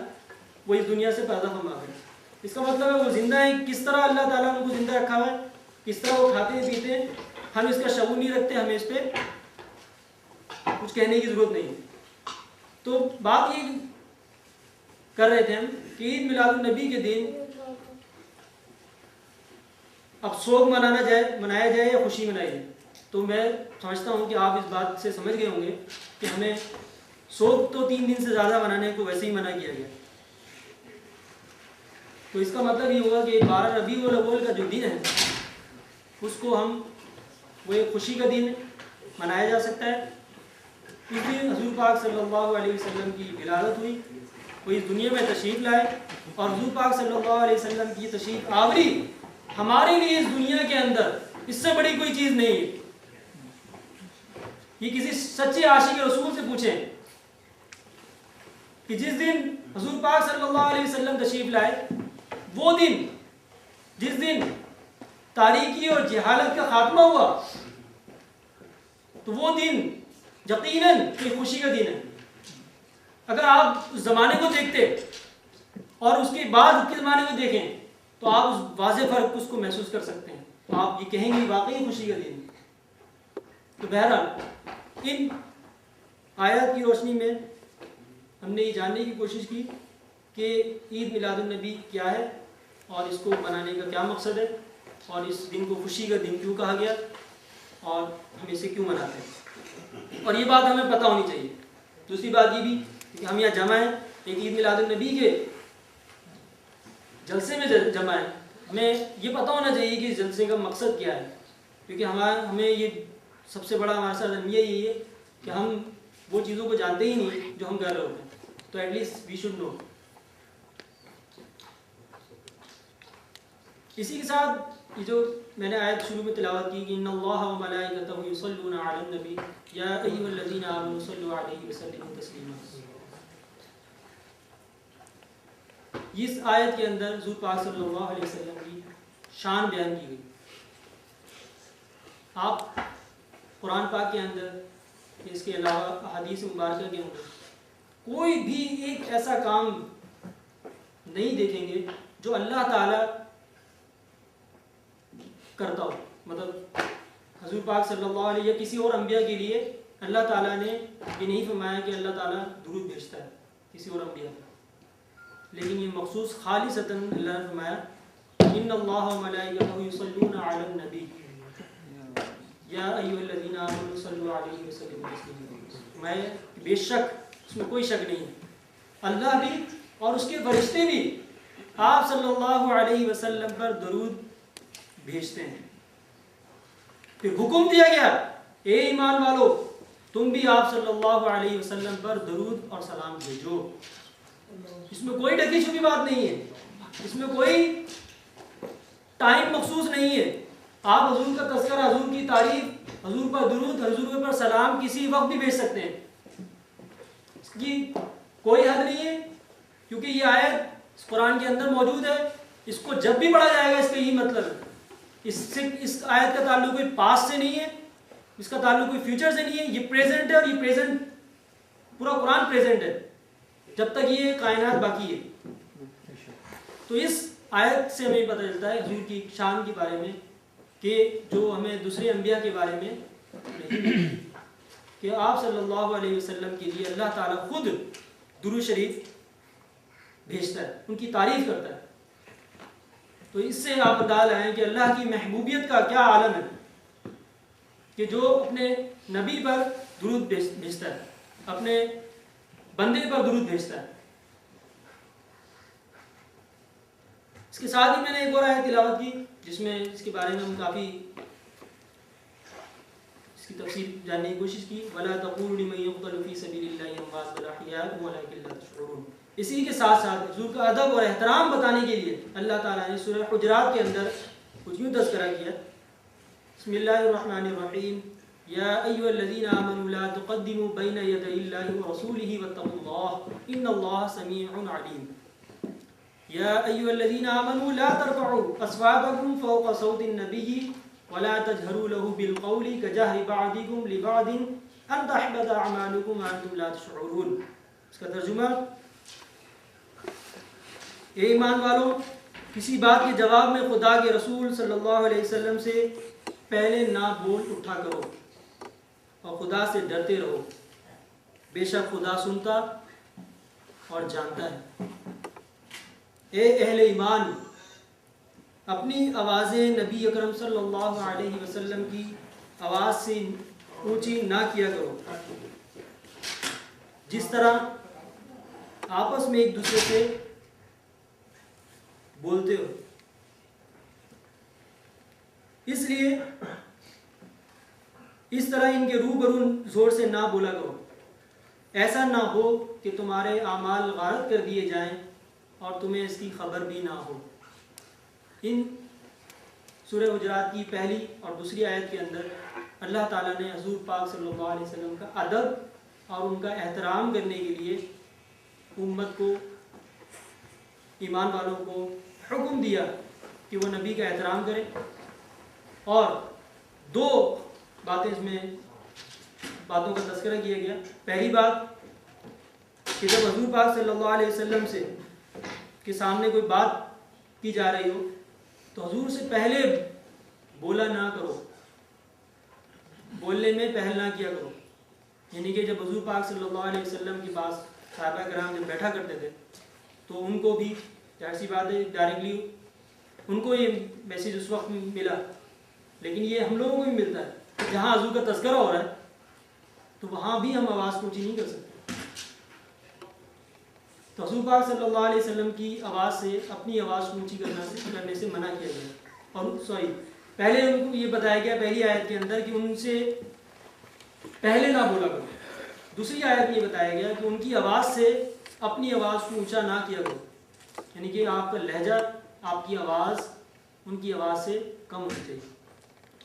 [SPEAKER 7] وہ اس دنیا سے پیدا فرما گئے. اس کا مطلب ہے وہ زندہ ہیں. کس طرح اللہ تعالیٰ نے ان کو زندہ رکھا ہوا ہے, کس طرح وہ کھاتے ہیں پیتے ہیں, ہم اس کا شعور نہیں رکھتے, ہمیں اس پہ کچھ کہنے کی ضرورت نہیں. تو بات یہ کر رہے تھے ہم کہ عید میلاد النبی کے دن اب سوگ منایا جائے یا خوشی منائی جائے. تو میں سمجھتا ہوں کہ آپ اس بات سے سمجھ گئے ہوں گے کہ ہمیں سوگ تو 3 دن سے زیادہ منانے کو ویسے ہی منع کیا گیا. تو اس کا مطلب یہ ہوگا کہ 12 ربیع الاول کا جو دن ہے اس کو ہم وہ ایک خوشی کا دن منایا جا سکتا ہے. اس دن حضور پاک صلی اللہ علیہ وسلم کی ولادت ہوئی, وہ اس دنیا میں تشریف لائے, اور حضور پاک صلی اللہ علیہ وسلم کی تشریف آوری ہمارے لیے اس دنیا کے اندر اس سے بڑی کوئی چیز نہیں ہے. یہ کسی سچے عاشق رسول سے پوچھیں کہ جس دن حضور پاک صلی اللہ علیہ وسلم تشریف لائے, وہ دن جس دن تاریکی اور جہالت کا خاتمہ ہوا, تو وہ دن یقیناً کوئی خوشی کا دن ہے. اگر آپ اس زمانے کو دیکھتے اور اس کے بعد کے زمانے کو دیکھیں تو آپ اس واضح فرق اس کو محسوس کر سکتے ہیں. تو آپ یہ کہیں گے واقعی خوشی کا دن. تو بہرحال ان آیات کی روشنی میں ہم نے یہ جاننے کی کوشش کی کہ عید میلاد النبی کیا ہے اور اس کو منانے کا کیا مقصد ہے, اور اس دن کو خوشی کا دن کیوں کہا گیا, اور ہم اسے کیوں مناتے ہیں. اور یہ بات ہمیں پتہ ہونی چاہیے. دوسری بات یہ بھی کہ ہم یہاں جمع ہیں ایک عید میلاد النبی کے جلسے میں جمع ہیں, ہمیں یہ پتہ ہونا چاہیے کہ اس جلسے کا مقصد کیا ہے, کیونکہ ہمیں یہ سب سے بڑا ہمارے ساتھ المیہ یہی ہے کہ ہم وہ چیزوں کو جانتے ہی نہیں جو ہم کر رہے ہوتے ہیں. تو at least we should know. اسی کے ساتھ یہ جو میں نے آیت شروع میں تلاوت کی کہ ان اللہ و ملائکتہ یصلون علی النبی یا ایھا الذین آمنوا صلوا علیہ وسلموا تسلیما, اس آیت کے اندر حضور پاک صلی اللہ علیہ وسلم کی شان بیان کی گئی. آپ قرآن پاک کے اندر, اس کے علاوہ احادیث مبارکہ کے اندر کوئی بھی ایک ایسا کام نہیں دیکھیں گے جو اللہ تعالیٰ کرتا ہو. مطلب حضور پاک صلی اللہ علیہ یا کسی اور انبیاء کے لیے اللہ تعالیٰ نے یہ نہیں فرمایا کہ اللہ تعالیٰ درود بھیجتا ہے کسی اور انبیاء پر, لیکن یہ مخصوص خالصتاً اللہ نے فرمایا ان اللہ و ملائکتہ یصلون علی النبی یا ایھا الذین آمنوا صلوا علیہ وسلموا تسلیما. میں بے شک اس میں کوئی شک نہیں, اللہ بھی اور اس کے فرشتے بھی آپ صلی اللہ علیہ وسلم پر درود بھیجتے ہیں. پھر حکم دیا گیا اے ایمان والو تم بھی آپ صلی اللہ علیہ وسلم پر درود اور سلام بھیجو. اس میں کوئی ڈکی چھپی بات نہیں ہے, اس میں کوئی ٹائم مخصوص نہیں ہے. آپ حضور کا تذکرہ, حضور کی تعریف, حضور پر درود, حضور پر سلام کسی وقت بھی بھیج سکتے ہیں. اس کی کوئی حد نہیں ہے, کیونکہ یہ آیت قرآن کے اندر موجود ہے. اس کو جب بھی پڑھا جائے گا اس کا یہی مطلب ہے. اس آیت کا تعلق کوئی پاسٹ سے نہیں ہے, اس کا تعلق کوئی فیوچر سے نہیں ہے. یہ پریزنٹ ہے, اور یہ پریزنٹ پورا قرآن پریزنٹ ہے جب تک یہ کائنات باقی ہے. تو اس آیت سے ہمیں پتہ چلتا ہے حضور کی شان کے بارے میں کہ جو ہمیں دوسرے انبیاء کے بارے میں نہیں, کہ آپ صلی اللہ علیہ وسلم کے لیے اللہ تعالیٰ خود درود شریف بھیجتا ہے, ان کی تعریف کرتا ہے. تو اس سے آپ انداز لائیں کہ اللہ کی محبوبیت کا کیا عالم ہے کہ جو اپنے نبی پر درود بھیجتا ہے, اپنے بندے پر درود بھیجتا ہے. اس کے ساتھ ہی میں نے ایک اور آیت تلاوت کی جس میں اس کے بارے میں ہم کافی اس کی تفصیل جاننے کی کوشش کی. وَلَا تَقُولُوا لِمَن يُقْتَلُ فِي سَبِيلِ اللَّهِ أَمْوَاتٌ بَلْ أَحْيَاءٌ وَلَٰكِن لَّا تَشْعُرُونَ. اسی کے ساتھ ساتھ حضور کا ادب اور احترام بتانے کے لیے اللہ تعالیٰ نے سورہ حجرات کے اندر کچھ یوں تذکرہ کیا. بسم اللہ الرحمن الرحیم. یا ایھا الذین آمنوا لا تقدموا بین یدی اللہ ورسولہ واتقوا اللہ ان اللہ سمیع علیم. یا ایھا الذین آمنوا لا ترفعوا اصواتکم فوق صوت النبی ولا تجهروا له بالقول كجهر بعضكم لبعض ان تحبط اعمالكم وانتم لا تشعرون. اس کا ترجمہ اے ایمان والوں، کسی بات کے جواب میں خدا کے رسول صلی اللہ علیہ وسلم سے پہلے نہ بول اٹھا کرو اور خدا سے ڈرتے رہو، بے شک خدا سنتا اور جانتا ہے۔ اے اہل ایمان، اپنی آوازیں نبی اکرم صلی اللہ علیہ وسلم کی آواز سے اونچی نہ کیا کرو، جس طرح آپس میں ایک دوسرے سے بولتے ہو، اس لیے اس طرح ان کے روبرو زور سے نہ بولا کرو، ایسا نہ ہو کہ تمہارے اعمال غارت کر دیے جائیں اور تمہیں اس کی خبر بھی نہ ہو۔ ان سورہ حجرات کی پہلی اور دوسری آیت کے اندر اللہ تعالیٰ نے حضور پاک صلی اللہ علیہ وسلم کا ادب اور ان کا احترام کرنے کے لیے امت کو، ایمان والوں کو حکم دیا کہ وہ نبی کا احترام کریں، اور دو باتیں اس میں باتوں کا تذکرہ کیا گیا۔ پہلی بات کہ جب حضور پاک صلی اللہ علیہ وسلم سے کے سامنے کوئی بات کی جا رہی ہو تو حضور سے پہلے بولا نہ کرو، بولنے میں پہل نہ کیا کرو، یعنی کہ جب حضور پاک صلی اللہ علیہ وسلم کے پاس صحابہ کرام جب بیٹھا کرتے تھے تو ان کو بھی ظاہر سی بات ہے ڈائریکٹلی ان کو یہ میسیج اس وقت ملا، لیکن یہ ہم لوگوں کو بھی ملتا ہے، جہاں حضور کا تذکرہ ہو رہا ہے تو وہاں بھی ہم آواز اونچی نہیں کر سکتے۔ تو حضور پاک صلی اللہ علیہ وسلم کی آواز سے اپنی آواز اونچی کرنے سے منع کیا گیا، اور پہلے ان کو یہ بتایا گیا پہلی آیت کے اندر کہ ان سے پہلے نہ بولا کرو، دوسری آیت میں یہ بتایا گیا کہ ان کی آواز سے اپنی آواز کو اونچا نہ کیا کرو، یعنی کہ آپ کا لہجہ، آپ کی آواز ان کی آواز سے کم ہونی چاہیے۔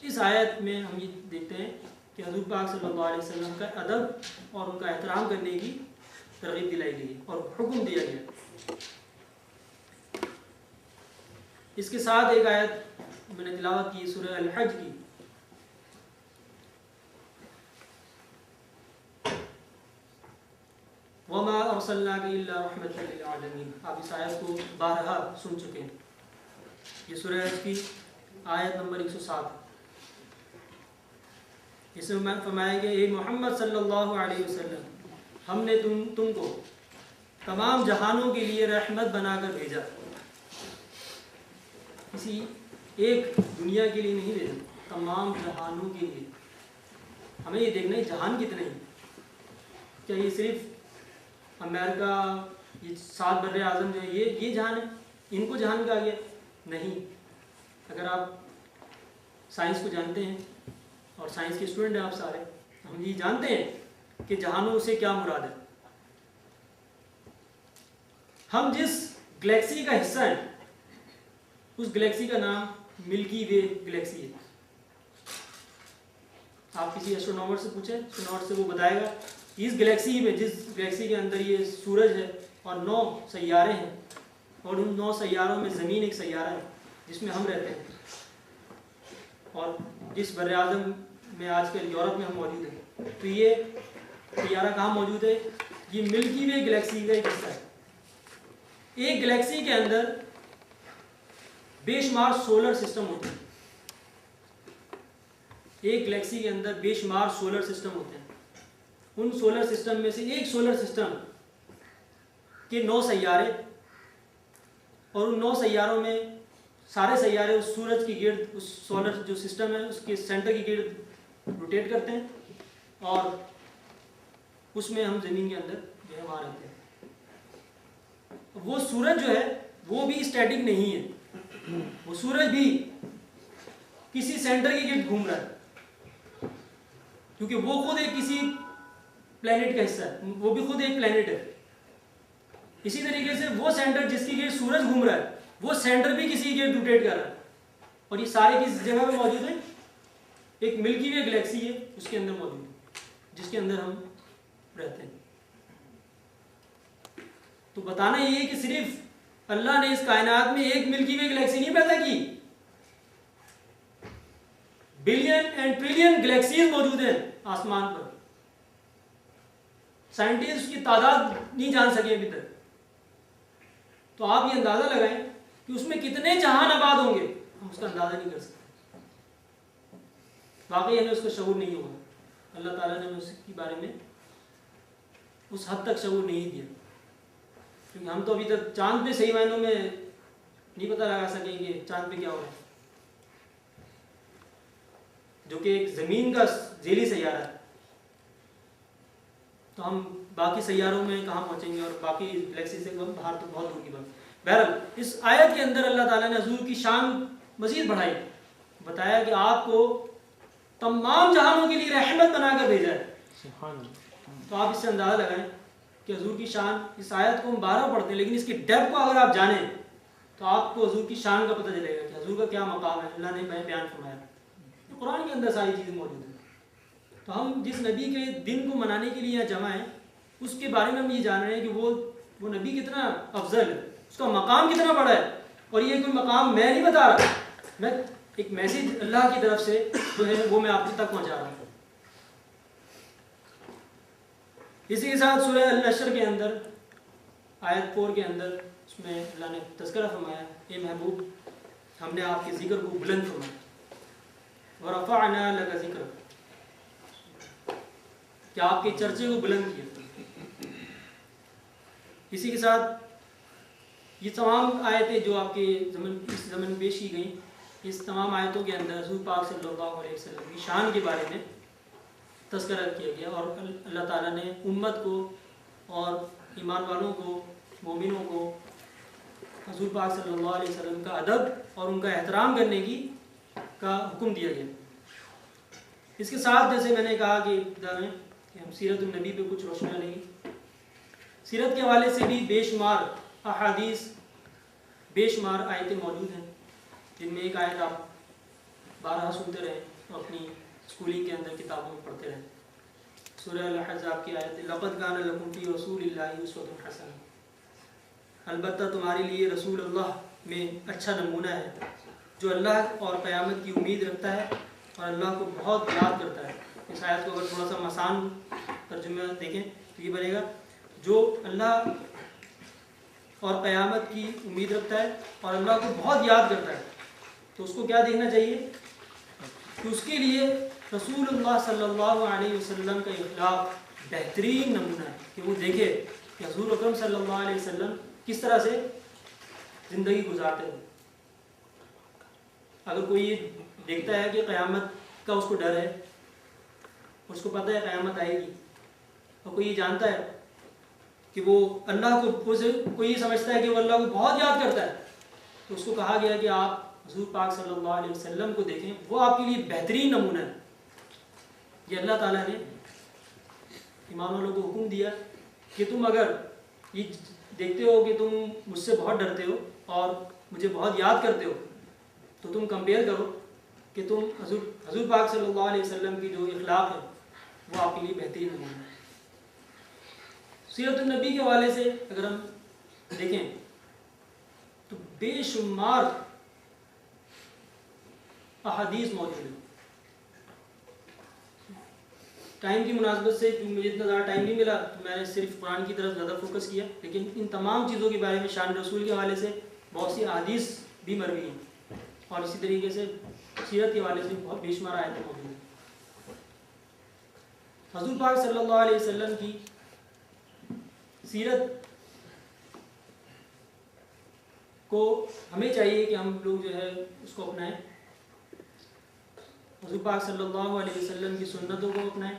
[SPEAKER 7] اس آیت میں ہم یہ دیکھتے ہیں کہ حضور پاک صلی اللہ علیہ وسلم کا ادب اور ان کا احترام کرنے کی ترغیب دلائی گئی اور حکم دیا گیا۔ اس کے ساتھ ایک آیت میں نے تلاوت کی سورہ الحج کی، وَمَا أَرْسَلْنَاكَ إِلَّا رَحْمَةً لِلْعَالَمِينَ۔ آپ اس آیت کو بارہا سن چکے ہیں، یہ سورہ حج کی آیت نمبر 107۔ اس میں فرمایا گیا اے محمد صلی اللہ علیہ وسلم، ہم نے تم کو تمام جہانوں کے لیے رحمت بنا کر بھیجا، کسی ایک دنیا کے لیے نہیں بھیجا، تمام جہانوں کے لیے۔ ہمیں یہ دیکھنا ہے جہان کتنے ہیں، کیا یہ صرف امریکہ، یہ 7 بر اعظم جو ہے یہ جہان ہے، ان کو جہان کہا گیا؟ نہیں۔ اگر آپ سائنس کو جانتے ہیں اور سائنس کے اسٹوڈنٹ ہیں آپ سارے، ہم یہ جانتے ہیں کہ جہانوں سے کیا مراد ہے۔ ہم جس گلیکسی کا حصہ ہیں اس گلیکسی کا نام ملکی وے گلیکسی ہے۔ آپ کسی ایسٹرونامر سے پوچھیں، ایسٹرونامر سے وہ بتائے گا اس گلیکسی میں، جس گلیکسی کے اندر یہ سورج ہے اور 9 سیارے ہیں، اور ان 9 سیاروں میں زمین ایک سیارہ ہے جس میں ہم رہتے ہیں، اور جس بر اعظم میں آج کل یورپ میں ہم موجود ہیں، تو یہ سیارہ کہاں موجود ہے؟ یہ ملکی وے گلیکسی کا ایک حصہ ہے۔ ایک گلیکسی کے اندر بے شمار سولر سسٹم ہوتے ہیں، ایک گلیکسی کے اندر بے شمار سولر سسٹم ہوتے ہیں۔ ان سولر سسٹم میں سے ایک سولر سسٹم کے 9 سیارے، اور ان 9 سیاروں میں سارے سیارے اس سورج کی گرد، اس سولر جو سسٹم ہے اس کے سینٹر کی گرد روٹیٹ کرتے ہیں، اور اس میں ہم زمین کے اندر جو ہے وہاں رہتے ہیں۔ وہ سورج جو ہے وہ بھی اسٹیٹک نہیں ہے، وہ سورج بھی کسی سینٹر کی گرد گھوم رہا ہے، کیونکہ وہ خود ایک کسی پلینٹ کا حصہ ہے، وہ بھی خود ایک پلینٹ ہے۔ اسی طریقے سے وہ سینٹر جس کی گرد سورج گھوم رہا ہے، وہ سینٹر بھی کسی گرد روٹیٹ کر رہا ہے، اور یہ سارے کس جگہ پہ موجود ہیں؟ ایک ملکی وے گلیکسی ہے اس کے اندر موجود ہے، جس کے اندر ہم رہتے ہیں۔ تو بتانا یہ ہے کہ صرف اللہ نے اس کائنات میں ایک ملکی وے گلیکسی نہیں پیدا کی، بلین اینڈ ٹریلین گلیکسیز موجود ہیں آسمان پر، سائنٹسٹ اس کی تعداد نہیں جان سکے ابھی تک۔ تو تو آپ یہ اندازہ لگائیں کہ اس میں کتنے جہان آباد ہوں گے، ہم اس کا اندازہ نہیں کر سکتے. واقعی ہمیں اس کا شعور نہیں ہوگا. اللہ تعالیٰ نے اس کے بارے میں اس حد تک شعور نہیں دیا، کیونکہ ہم تو ابھی تک چاند پہ صحیح معنوں میں نہیں پتہ لگا سکیں گے چاند پہ کیا ہو رہا ہے، جو کہ ایک زمین کا ذیلی سیارہ ہے. تو ہم باقی سیاروں میں کہاں پہنچیں گے اور باقی گلیکسی سے باہر تو بہت دور کی بات. بہرحال اس آیت کے اندر اللہ تعالیٰ نے حضور کی شان مزید بڑھائی، بتایا کہ آپ کو تمام جہانوں کے لیے رحمت بنا کر بھیجا ہے. تو آپ اس سے اندازہ لگائیں کہ حضور کی شان، اس آیت کو ہم 12 پڑھتے ہیں لیکن اس کی ڈیپتھ کو اگر آپ جانیں تو آپ کو حضور کی شان کا پتہ چلے گا کہ حضور کا کیا مقام ہے. اللہ نے بیان فرمایا، قرآن کے اندر ساری چیزیں موجود ہیں. تو ہم جس نبی کے دن کو منانے کے لیے یہاں جمع ہیں اس کے بارے میں ہم یہ جان رہے ہیں کہ وہ نبی کتنا افضل ہے، اس کا مقام کتنا بڑا ہے. اور یہ کوئی مقام میں نہیں بتا رہا، میں ایک میسیج اللہ کی طرف سے جو ہے وہ میں آپ تک پہنچا رہا ہوں. اسی کے ساتھ سورہ النشر کے اندر آیت 4 کے اندر اس میں اللہ نے تذکرہ فرمایا، اے محبوب ہم نے آپ کے ذکر کو بلند فرمایا، ورفعنا لک ذکرک، کہ آپ کے چرچے کو بلند کیا. اسی کے ساتھ یہ تمام آیتیں جو آپ کے اس زمن پیش کی گئیں، اس تمام آیتوں کے اندر حضور پاک صلی اللہ علیہ وسلم کی شان کے بارے میں تذکرہ کیا گیا، اور اللہ تعالیٰ نے امت کو اور ایمان والوں کو، مومنوں کو حضور پاک صلی اللہ علیہ وسلم کا ادب اور ان کا احترام کرنے کا حکم دیا گیا. اس کے ساتھ جیسے میں نے کہا کہ ابتدا میں کہ ہم سیرت النبی پہ کچھ روشنی لیں گے. سیرت کے حوالے سے بھی بے شمار احادیث، بے شمار آیتیں موجود ہیں، جن میں ایک آیت آپ بارہا سنتے رہیں اور اپنی اسکولنگ کے اندر کتابوں میں پڑھتے رہیں. سورہ الاحزاب کی آیت، لقد کان لکم فی رسول اللہ اسوۃ حسنہ، البتہ تمہارے لیے رسول اللہ میں اچھا نمونہ ہے جو اللہ اور قیامت کی امید رکھتا ہے اور اللہ کو بہت یاد کرتا ہے. اس آیت کو اگر تھوڑا سا آسان ترجمہ دیکھیں تو یہ بنے گا، جو اللہ اور قیامت کی امید رکھتا ہے اور اللہ کو بہت یاد کرتا ہے، تو اس کو کیا دیکھنا چاہیے کہ اس کے لیے رسول اللہ صلی اللہ علیہ وسلم کا اخلاق بہترین نمونہ ہے، کہ وہ دیکھے کہ حضور اکرم صلی اللہ علیہ وسلم کس طرح سے زندگی گزارتے ہیں. اگر کوئی یہ دیکھتا ہے کہ قیامت کا اس کو ڈر ہے، اس کو پتہ ہے قیامت آئے گی، اور کوئی یہ جانتا ہے کہ وہ اللہ کو، کوئی یہ سمجھتا ہے کہ وہ اللہ کو بہت یاد کرتا ہے، تو اس کو کہا گیا کہ آپ حضور پاک صلی اللہ علیہ وسلم کو دیکھیں، وہ آپ کے لیے بہترین نمونہ ہے. یہ اللہ تعالیٰ نے ایمان والوں کو حکم دیا کہ تم اگر یہ دیکھتے ہو کہ تم مجھ سے بہت ڈرتے ہو اور مجھے بہت یاد کرتے ہو، تو تم کمپیئر کرو کہ تم حضور پاک صلی اللہ علیہ وسلم کی جو اخلاق ہے وہ آپ کے لیے بہترین نمونہ ہے. سیرت النبی کے حوالے سے اگر ہم دیکھیں تو بے شمار احادیث موجود ہیں. ٹائم کی مناسبت سے کیونکہ مجھے اتنا زیادہ ٹائم نہیں ملا تو میں نے صرف قرآن کی طرف زیادہ فوکس کیا، لیکن ان تمام چیزوں کے بارے میں شان رسول کے حوالے سے بہت سی احادیث بھی مروی ہیں، اور اسی طریقے سے سیرت کے حوالے سے بہت بے شمار آیتیں موجود ہیں. حضور پاک صلی اللہ علیہ وسلم کی سیرت کو ہمیں چاہیے کہ ہم لوگ جو ہے اس کو اپنائیں، حضور پاک صلی اللہ علیہ وسلم کی سنتوں کو اپنائیں.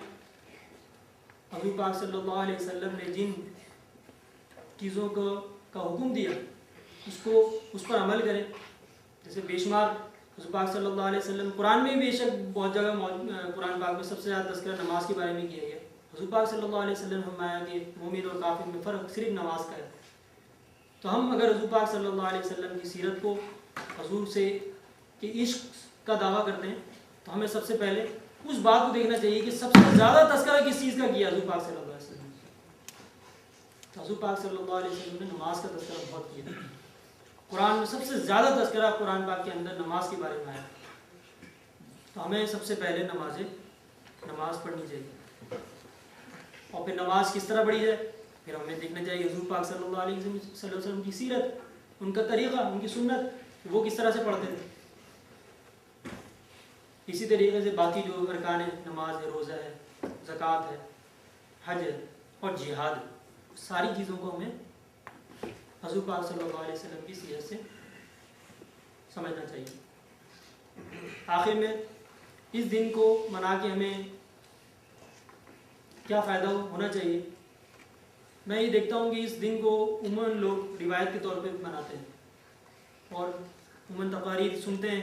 [SPEAKER 7] حضور پاک صلی اللہ علیہ وسلم نے جن چیزوں کا حکم دیا اس پر عمل کریں. جیسے بے شمار حضور پاک صلی اللہ علیہ وسلم، قرآن میں بے شک بہت جگہ قرآن پاک میں سب سے زیادہ تذکرہ نماز کے بارے میں کیا گیا. حضور پاک صلی اللہ علیہ وسلم نے فرمایا کہ مومن اور کافر میں فرق صرف نماز کا ہے. تو ہم اگر حضور پاک صلی اللہ علیہ وسلم کی سیرت کو، حضور سے کہ عشق کا دعویٰ کرتے ہیں، تو ہمیں سب سے پہلے اس بات کو دیکھنا چاہیے کہ سب سے زیادہ تذکرہ کس چیز کا کیا حضور پاک صلی اللہ علیہ وسلم. تو حضور پاک صلی اللہ علیہ وسلم نے نماز کا تذکرہ بہت کیا. قرآن میں سب سے زیادہ تذکرہ قرآن پاک کے اندر نماز کے بارے میں آیا. تو ہمیں سب سے پہلے نماز پڑھنی چاہیے، اور پھر نماز کس طرح پڑھی جائے، پھر ہمیں دیکھنا چاہیے حضور پاک صلی اللہ علیہ وسلم کی سیرت ان کا طریقہ، ان کی سنت، وہ کس طرح سے پڑھتے تھے. اسی طریقے سے باقی جو ارکان ہیں، نماز ہے، روزہ ہے، زکوٰۃ ہے، حج ہے اور جہاد ہے، ساری چیزوں کو ہمیں حضور پاک صلی اللہ علیہ وسلم کی سیرت سے سمجھنا چاہیے. آخر میں اس دن کو منا کے ہمیں کیا فائدہ ہونا چاہیے؟ میں یہ دیکھتا ہوں کہ اس دن کو عموماً لوگ روایت کے طور پہ مناتے ہیں اور عموماً تقاریر سنتے ہیں،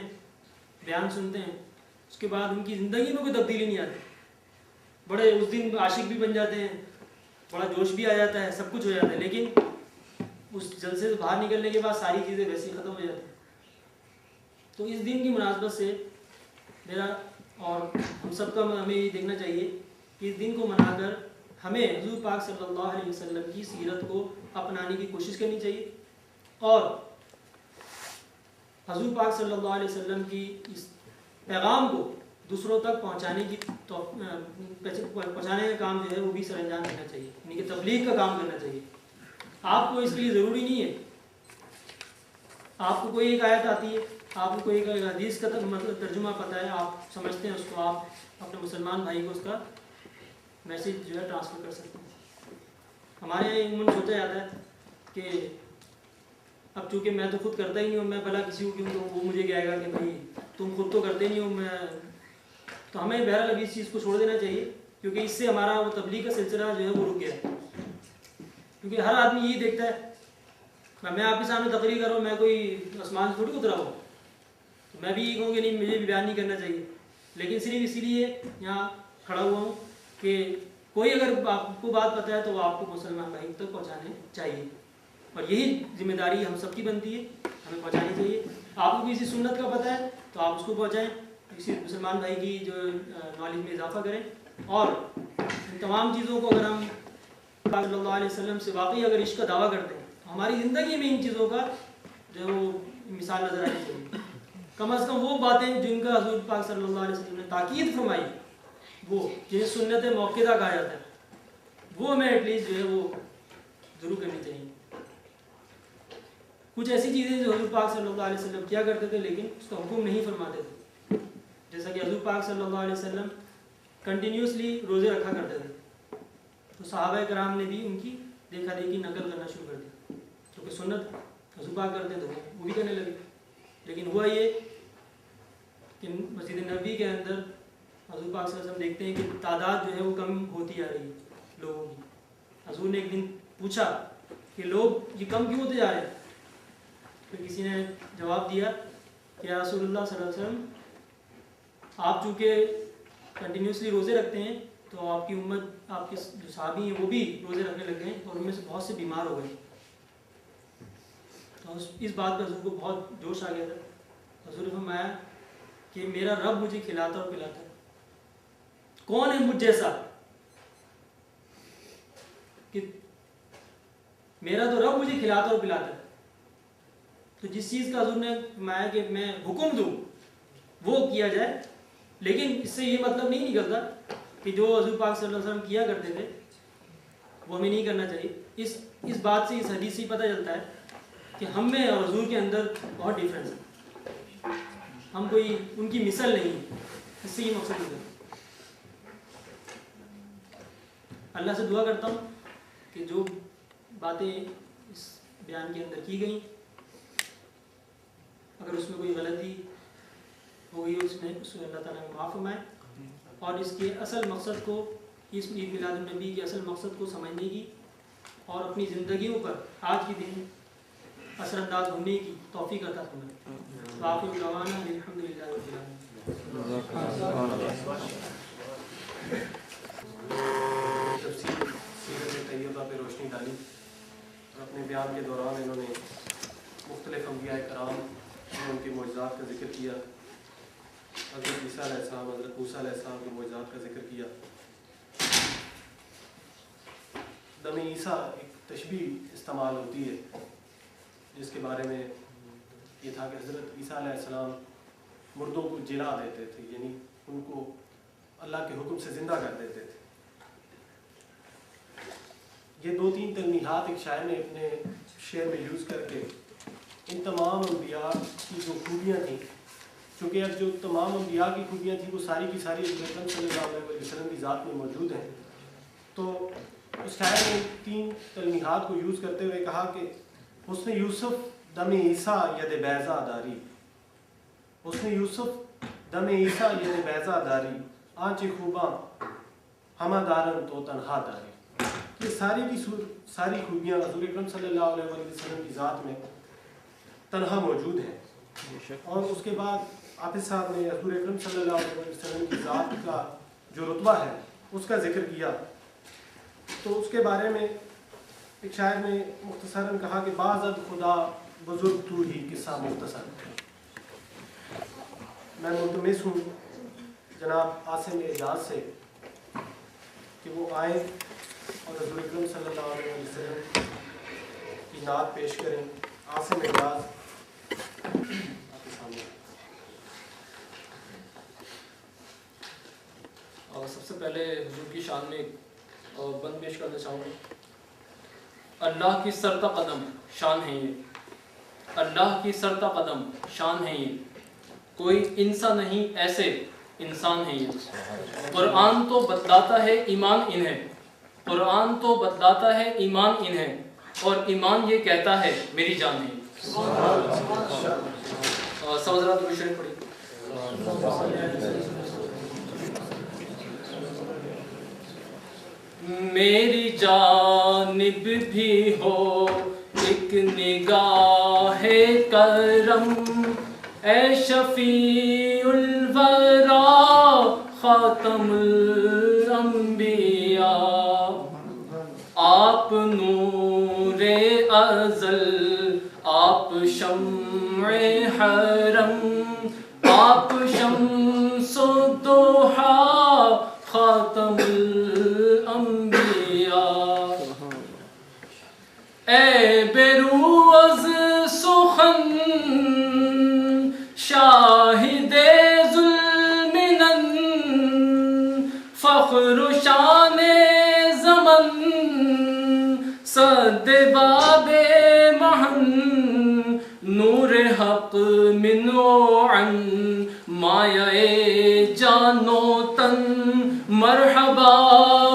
[SPEAKER 7] بیان سنتے ہیں، اس کے بعد ان کی زندگی میں کوئی تبدیلی نہیں آتی. بڑے اس دن عاشق بھی بن جاتے ہیں، بڑا جوش بھی آ جاتا ہے، سب کچھ ہو جاتا ہے، لیکن اس جلسے سے باہر نکلنے کے بعد ساری چیزیں ویسے ہی ختم ہو جاتی ہیں. تو اس دن کی مناسبت سے میرا اور ہم سب کا ہمیں یہ دیکھنا چاہیے کہ اس دن کو منا کر ہمیں حضور پاک صلی اللہ علیہ وسلم کی سیرت کو اپنانے کی کوشش کرنی چاہیے اور حضور پاک صلی اللہ علیہ وسلم کی اس پیغام کو دوسروں تک پہنچانے کا کام جو ہے وہ بھی سر انجام دینا چاہیے، یعنی کہ تبلیغ کا کام کرنا چاہیے. آپ کو اس کے لیے ضروری نہیں ہے، آپ کو کوئی ایک آیت آتی ہے، آپ کو کوئی ایک حدیث کا مطلب ترجمہ پتہ ہے، آپ سمجھتے ہیں اس کو، آپ اپنے مسلمان بھائی کو اس کا میسیج جو ہے ٹرانسفر کر سکتے ہیں. ہمارے یہاں عموماً سوچا جاتا ہے کہ اب چونکہ میں تو خود کرتا ہی نہیں ہوں، میں بھلا کسی کو کیوں تو وہ مجھے کہے گا کہ بھائی تم خود تو کرتے نہیں ہو، میں تو ہمیں بہرحال ابھی اس چیز کو چھوڑ دینا چاہیے، کیونکہ اس سے ہمارا وہ تبلیغ کا سلسلہ جو ہے وہ رک گیا ہے. کیونکہ ہر آدمی یہی دیکھتا ہے، میں آپ کے سامنے تقریر کروں، میں کوئی آسمان سے تھوڑی اترا ہوں، تو میں بھی یہ کہوں کہ نہیں مجھے بھی بیان نہیں کرنا چاہیے. لیکن صرف اسی لیے یہاں کھڑا ہوا ہوں کہ کوئی اگر آپ کو بات پتہ ہے تو وہ آپ کو مسلمان بھائی تک پہنچانے چاہیے، اور یہی ذمہ داری ہم سب کی بنتی ہے، ہمیں پہنچانی چاہیے. آپ کو کسی سنت کا پتہ ہے تو آپ اس کو پہنچائیں، کسی مسلمان بھائی کی جو نالج میں اضافہ کریں. اور ان تمام چیزوں کو اگر ہم صلی اللہ علیہ وسلم سے واقعی اگر عشق کا دعویٰ کرتے ہیں، ہماری زندگی میں ان چیزوں کا جو ہے وہ مثال نظر آنی چاہیے. کم از کم وہ باتیں جن کا حضور پاک صلی اللہ علیہ وسلم نے تاکید فرمائی، وہ جنہیں سنت موقعہ کہا جاتا ہے، وہ ہمیں ایٹ لیسٹ جو ہے وہ ضرور کرنی چاہیے. کچھ ایسی چیزیں جو حضور پاک صلی اللہ علیہ وسلم کیا کرتے تھے لیکن اس کا حکم نہیں فرماتے تھے، جیسا کہ حضور پاک صلی اللہ علیہ وسلم کنٹینیوسلی روزے رکھا کرتے تھے، تو صحابہ کرام نے بھی ان کی دیکھا دیکھی نقل کرنا شروع کر دی، کیونکہ سنت حضور پاک کرتے تھے وہ بھی کرنے لگے. لیکن ہوا یہ کہ مسجد نبوی کے اندر حضور پاک صلی اللہ علیہ وسلم دیکھتے ہیں کہ تعداد جو ہے وہ کم ہوتی آ رہی ہے لوگوں کی. حضور نے ایک دن پوچھا کہ لوگ یہ کم کیوں ہوتے جا رہے ہیں؟ پھر کسی نے جواب دیا کہ یا رسول اللہ صلی اللہ علیہ وسلم، آپ چونکہ کنٹینیوسلی روزے رکھتے ہیں تو آپ کی امت، آپ کے جو صحابی ہیں وہ بھی روزے رکھنے لگ گئے اور ان میں سے بہت سے بیمار ہو گئے. تو اس بات پہ حضور کو بہت جوش آ گیا تھا. حضور نے فرمایا کہ میرا رب مجھے کھلاتا اور پلاتا ہے، کون ہے مجھ جیسا؟ کہ میرا تو رب مجھے کھلاتا اور پلاتا ہے. تو جس چیز کا حضور نے فرمایا کہ میں حکم دوں وہ کیا جائے، لیکن اس سے یہ مطلب نہیں نکلتا کہ جو حضور پاک صلی اللہ علیہ وسلم کیا کرتے تھے وہ ہمیں نہیں کرنا چاہیے. اس بات سے، اس حدیث سے پتہ چلتا ہے کہ ہم میں اور حضور کے اندر بہت ڈفرینس ہے، ہم کوئی ان کی مثل نہیں ہے. اس سے یہ مقصد ہے. اللہ سے دعا کرتا ہوں کہ جو باتیں اس بیان کے اندر کی گئیں، اگر اس میں کوئی غلطی ہو گئی اس میں، اس کو اللہ تعالیٰ نے معاف فرمائے، اور اس کے اصل مقصد کو، اس عید میلاد النبی کے اصل مقصد کو سمجھنے کی اور اپنی زندگیوں پر آج کے دن اثر انداز ہونے کی توفیق عطا فرمائے. وآخر دعوانا الحمدللہ رب العالمین.
[SPEAKER 2] تفصیل سیرت طیبہ پہ روشنی ڈالی اور اپنے بیان کے دوران انہوں نے مختلف انبیاء کرام ان کے معجزات کا ذکر کیا، حضرت عیسیٰ علیہ السلام، حضرت موسیٰ علیہ السلام کے معجزات کا ذکر کیا. دم عیسیٰ ایک تشبیہ استعمال ہوتی ہے جس کے بارے میں یہ تھا کہ حضرت عیسیٰ علیہ السلام مردوں کو جلا دیتے تھے، یعنی ان کو اللہ کے حکم سے زندہ کر دیتے تھے. یہ 2-3 تلمیحات ایک شاعر نے اپنے شعر میں یوز کر کے ان تمام انبیاء کی جو خوبیاں تھیں، چونکہ اب جو تمام انبیاء کی خوبیاں تھیں وہ ساری کی ساری حضور اکرم صلی اللہ علیہ وسلم کی ذات میں موجود ہیں، تو اس شاعر نے 3 تلمیحات کو یوز کرتے ہوئے کہا کہ حسن یوسف دم عیسیٰ ید بیضا داری، حسن یوسف دم عیسیٰ ید بیضا داری، آنچ خوباں ہمہ دارن تو تنہا داری. یہ ساری کی ساری خوبیاں حضور اکرم صلی اللہ علیہ وسلم کی ذات میں تنہا موجود ہیں. اور اس کے بعد حافظ صاحب نے حضور اکرم صلی اللہ علیہ وسلم کی ذات کا جو رتبہ ہے اس کا ذکر کیا، تو اس کے بارے میں ایک شاعر نے مختصراً کہا کہ بعض خدا بزرگ تو ہی قصہ مختصر. میں ملتمس ہوں جناب عاصم اعجاز سے کہ وہ آئیں اور حضور اکرم صلی اللہ علیہ وسلم کی نعت پیش کریں. عاصم اعجاز آپ کے سامنے.
[SPEAKER 5] سب سے پہلے حضور کی شان میں بند پیش کرنا چاہوں گا. اللہ کی سرتا قدم شان ہے یہ، اللہ کی سرتا قدم شان ہے یہ، کوئی انسان نہیں ایسے انسان ہے یہ. قرآن تو بتلاتا ہے ایمان انہیں، قرآن تو بتلاتا ہے ایمان انہیں، اور ایمان یہ کہتا ہے میری جان ہے. سوزرات درود شریف پڑھی. میری جانب بھی ہو ایک نگاہ کرم، اے شفیع الورا خاتم الانبیاء. آپ نور ازل، آپ شمع حرم، آپ شمس الضحیٰ خاتم الانبیاء. اے بروز سخن شاہد ظلمنن، فخر شان زمن صد باب محن، نور حق من عن مایہ جانو تن. مرحبا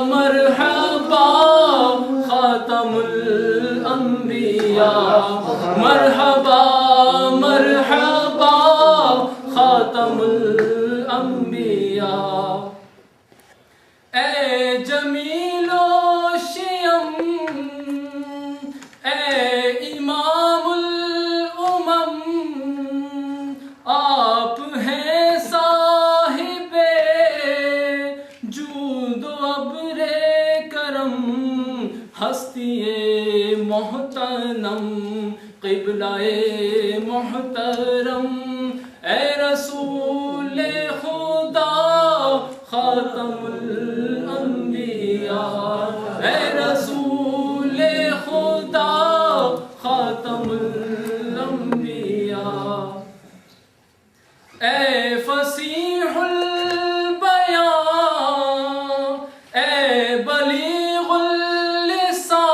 [SPEAKER 5] مرحبا خاتم الانبیاء، مرحبا مرحبا خاتم الانبیاء. اے جمیل و شیم، اے امام الامم، آپ ہیں صاحب جود و ابر کرم، ہستی محتنم قبلہ محترم. اے رسول خدا خاتم الانبیاء، اے رسول خدا خاتم الانبیاء. اے فصیح البیان، اے بلیغ اللسان،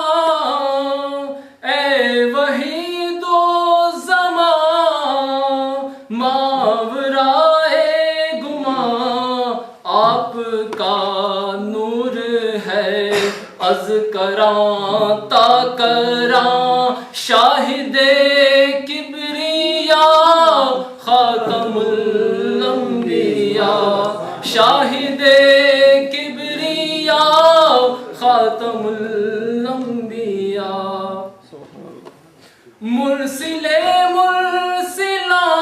[SPEAKER 5] اے وحید الزمان ماورائے گمان. آپ کا نور ہے از کراں تا کراں، شاہد کبریا خاتم الانبیاء، شاہد کبریا خاتم الانبیاء. مرسل مرسلاں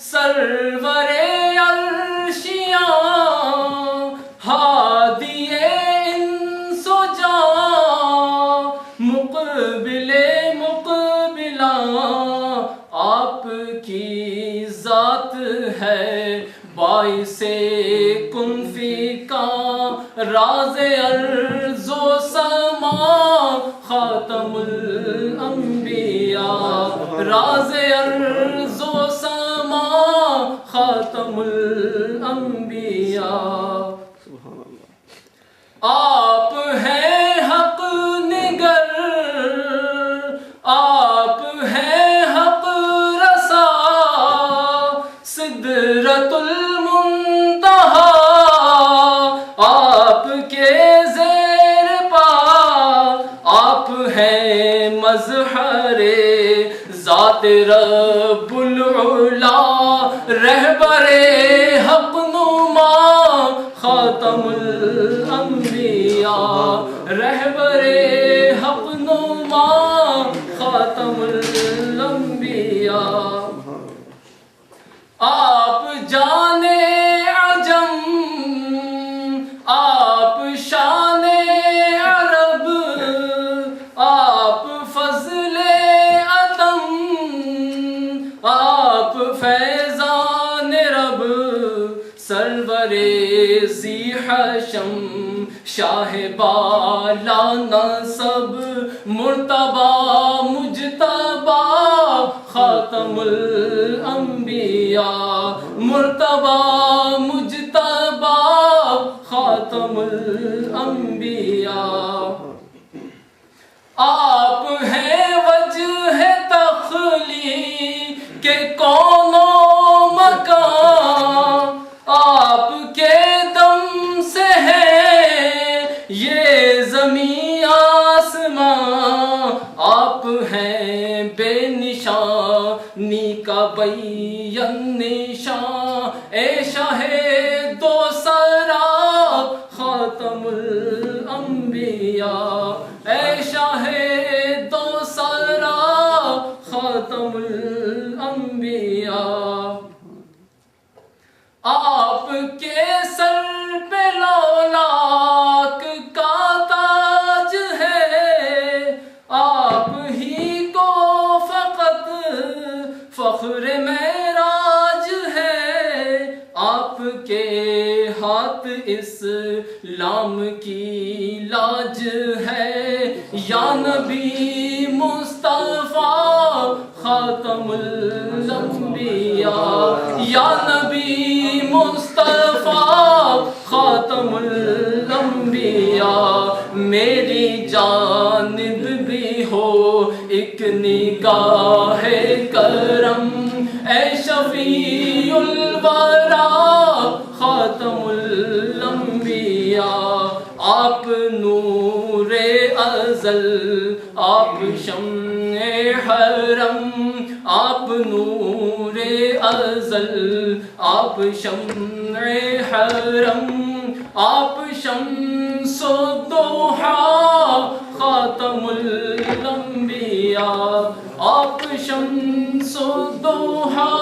[SPEAKER 5] سرور عرشیاں، ہادی انس و جاں مقبل مقبلاں. آپ کی ذات ہے باعث کن فی کا، راز ارض و سما خاتم الانبیاء، راز ارض و سما خاتم الانبیاء. آپ ہیں حق نگر، آپ ہیں مظہر ذات رب العلا رہبر حق نما خاتم الانبیاء رہبر حق نما خاتم الانبیاء آپ جانے عجم آپ شان عرب آپ فضل عدم آپ فیضان رب سرور ذی حشم شاہ بالا نصب مرتبہ مجتبہ خاتم الانبیاء مرتبہ مجتبہ خاتم الانبیاء آپ ہیں وجہ تخلیق کے کون و مکان آپ کے دم سے ہے یہ زمین آسمان آپ ہیں بے نشانی کا بین نشان اے شاہ دو سرا خاتم الانبیاء اے شاہ دو سرا خاتم الانبیاء آپ کے سر پہ لولاک کا تاج ہے آپ ہی کو فقط فخر معراج ہے آپ کے ہاتھ اسلام کی لاج ہے یا نبی مصطفیٰ خاتم الانبیاء یا نبی مصطفیٰ خاتم الانبیاء میری جانب بھی ہو ایک نگاہ کرم اے شفیع الورا خاتم الانبیاء آپ نور ازل آپ شمع حرم آپ نور ازل آپ شمع حرم آپ شمس الضحیٰ خاتم الانبیاء آپ شمس الضحیٰ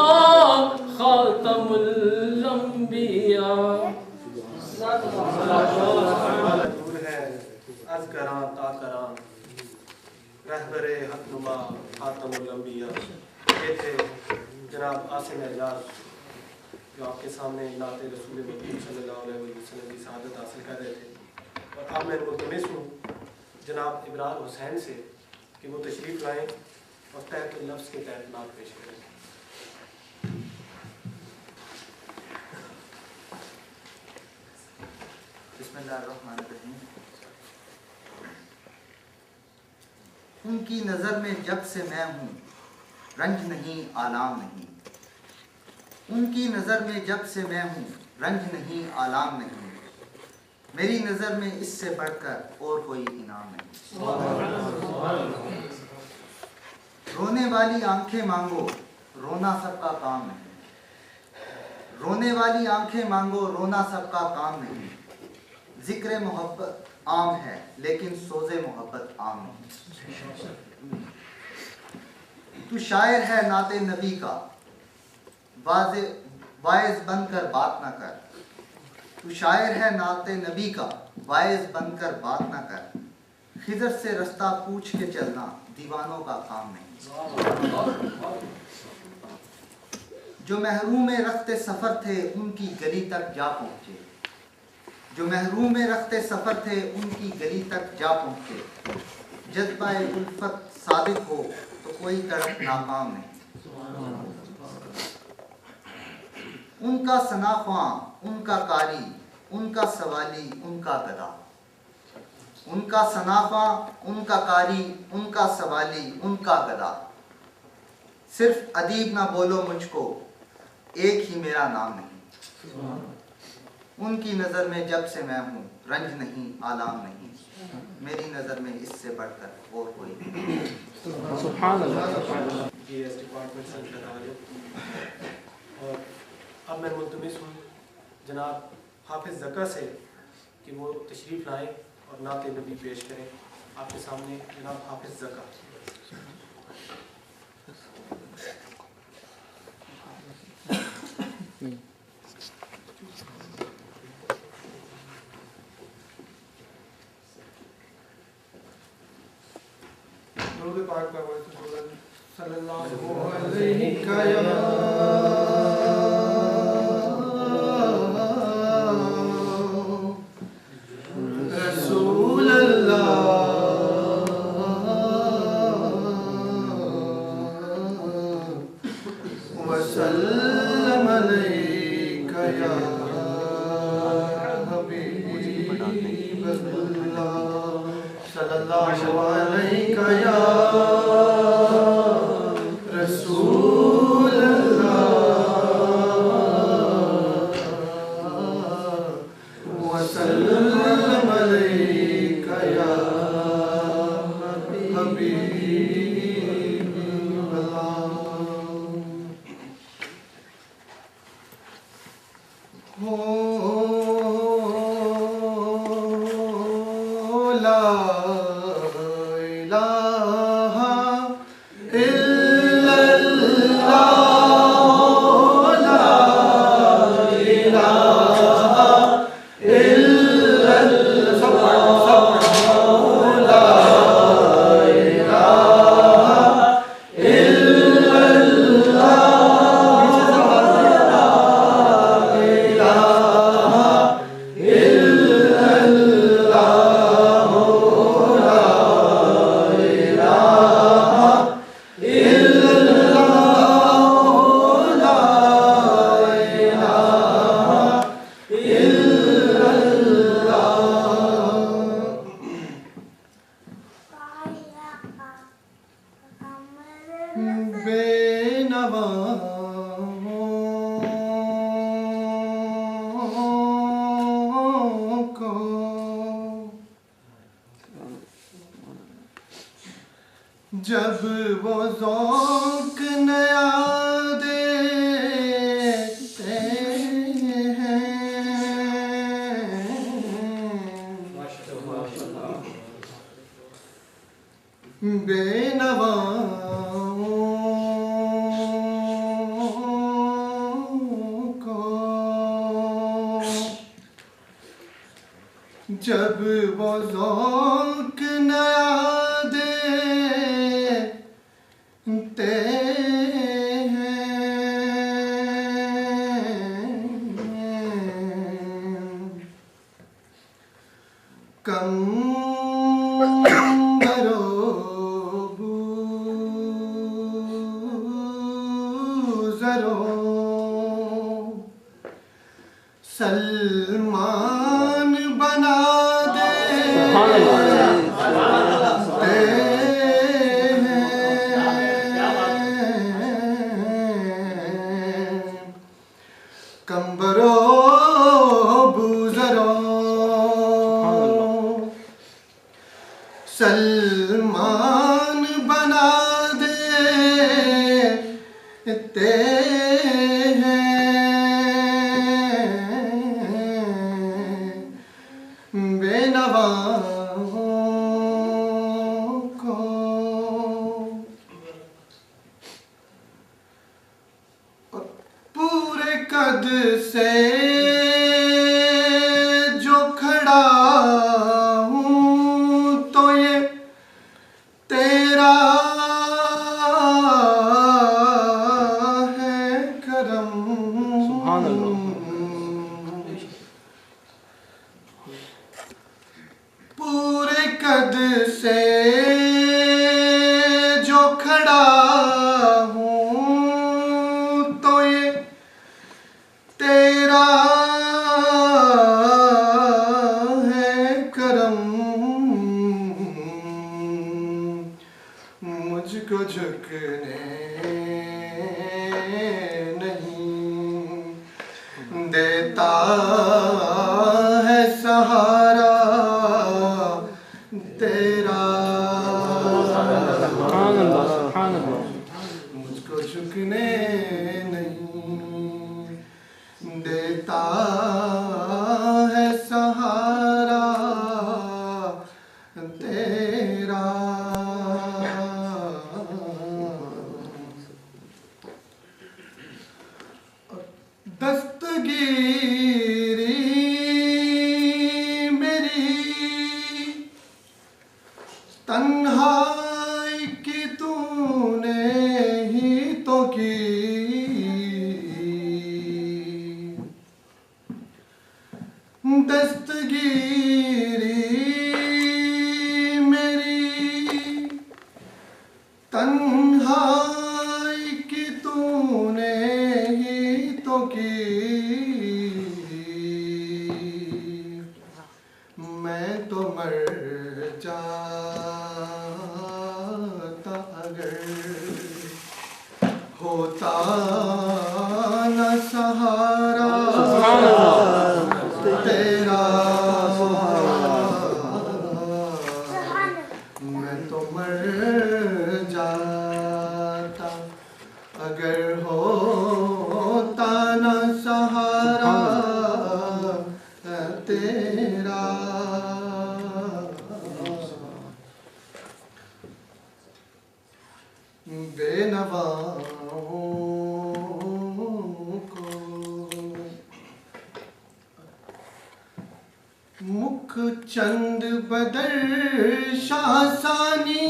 [SPEAKER 5] خاتم الانبیاء
[SPEAKER 2] دور ہے از کراں تا کراں رہبر حق نما خاتم الانبیاء. یہ تھے جناب عاصم اعجاز جو آپ کے سامنے نعت رسول مکرم صلی اللہ علیہ وسلم کی سعادت حاصل کر رہے تھے. اور اب میں ملتمس ہوں جناب ابرار حسین سے کہ وہ تشریف لائیں اور تحت النفس کے تحت نعت پیش کریں.
[SPEAKER 8] بسم اللہ الرحمن الرحیم. ان کی نظر میں جب سے میں ہوں رنج نہیں آلام نہیں. ان کی نظر میں جب سے میں ہوں رنج نہیں آلام نہیں. میری نظر میں اس سے بڑھ کر اور کوئی انعام نہیں. رونے والی آنکھیں مانگو رونا سب کا کام نہیں. رونے والی آنکھیں مانگو رونا سب کا کام نہیں. ذکر محبت عام ہے لیکن سوز محبت عام نہیں. تو شاعر ہے نعت نبی کا واعظ بن کر بات نہ کر. تو شاعر ہے نعت نبی کا واعظ بن کر بات نہ کر. خضر سے رستہ پوچھ کے چلنا دیوانوں کا کام نہیں. جو محروم رخت سفر تھے ان کی گلی تک جا پہنچے. جو محروم رخت سفر تھے ان کی گلی تک جا پہنچے. جذبہ الفت صادق ہو تو کوئی طرف ناکام نہیں. ان کا ثناخواں ان کا قاری ان کا سوالی ان کا گدا. ان کا ثناخواں ان کا قاری ان کا سوالی ان کا گدا. صرف ادیب نہ بولو مجھ کو ایک ہی میرا نام نہیں. ان کی نظر میں جب سے میں ہوں رنج نہیں آلام نہیں، میری نظر میں اس سے بڑھ کر اور کوئی نہیں۔
[SPEAKER 2] سبحان اللہ۔ جی ایس ڈپارٹمنٹ سے اور اب میں ملتمس ہوں جناب حافظ زکا سے کہ وہ تشریف لائیں اور نعت نبی پیش کریں۔ آپ کے سامنے جناب حافظ زکا۔
[SPEAKER 1] درود پاک پر صلی اللہ علیہ رسول اللہ وسلم علیک یا حبیب اللہ صلی اللہ علیہ یا رسول اللہ وسلم علیک یا حبیب اللہ۔ لا الہ الا اللہ، لا الہ الا اللہ، سب لا الہ الا بے نوا کو جب وہ ذوق نیا دیتے ہیں، بے نوا جب وہ ذوق نیا دیتے ہیں، کم برو بوزرو سلمان بنا کمبرو بوزرو سلمان بنا دیتے ہیں، بے نوا کو پورے قد سے جو کھڑا ہوں تو یہ تیرا ہے کرم۔
[SPEAKER 2] سبحان اللہ۔
[SPEAKER 1] پورے قد سے جو کھڑا ہوں تو یہ تیرا ہے کرم، مجھ کو جھکنے نہیں دیتا ہے سہارا تیرا مجھ کو جھکنے نہیں دیتا ہے سہارا تیرا دستگیری میری تنہائی کی تو نے ہی تو کی دستگیری میری تنہائی کی تو نے ہی تو کی میں تو مر جاتا اگر ہوتا نہ سہارا تیرا میں تو مر جاتا اگر ہوتا نہ سہارا تیرا بے نواؤں کو مکھ چند بدر شاسانی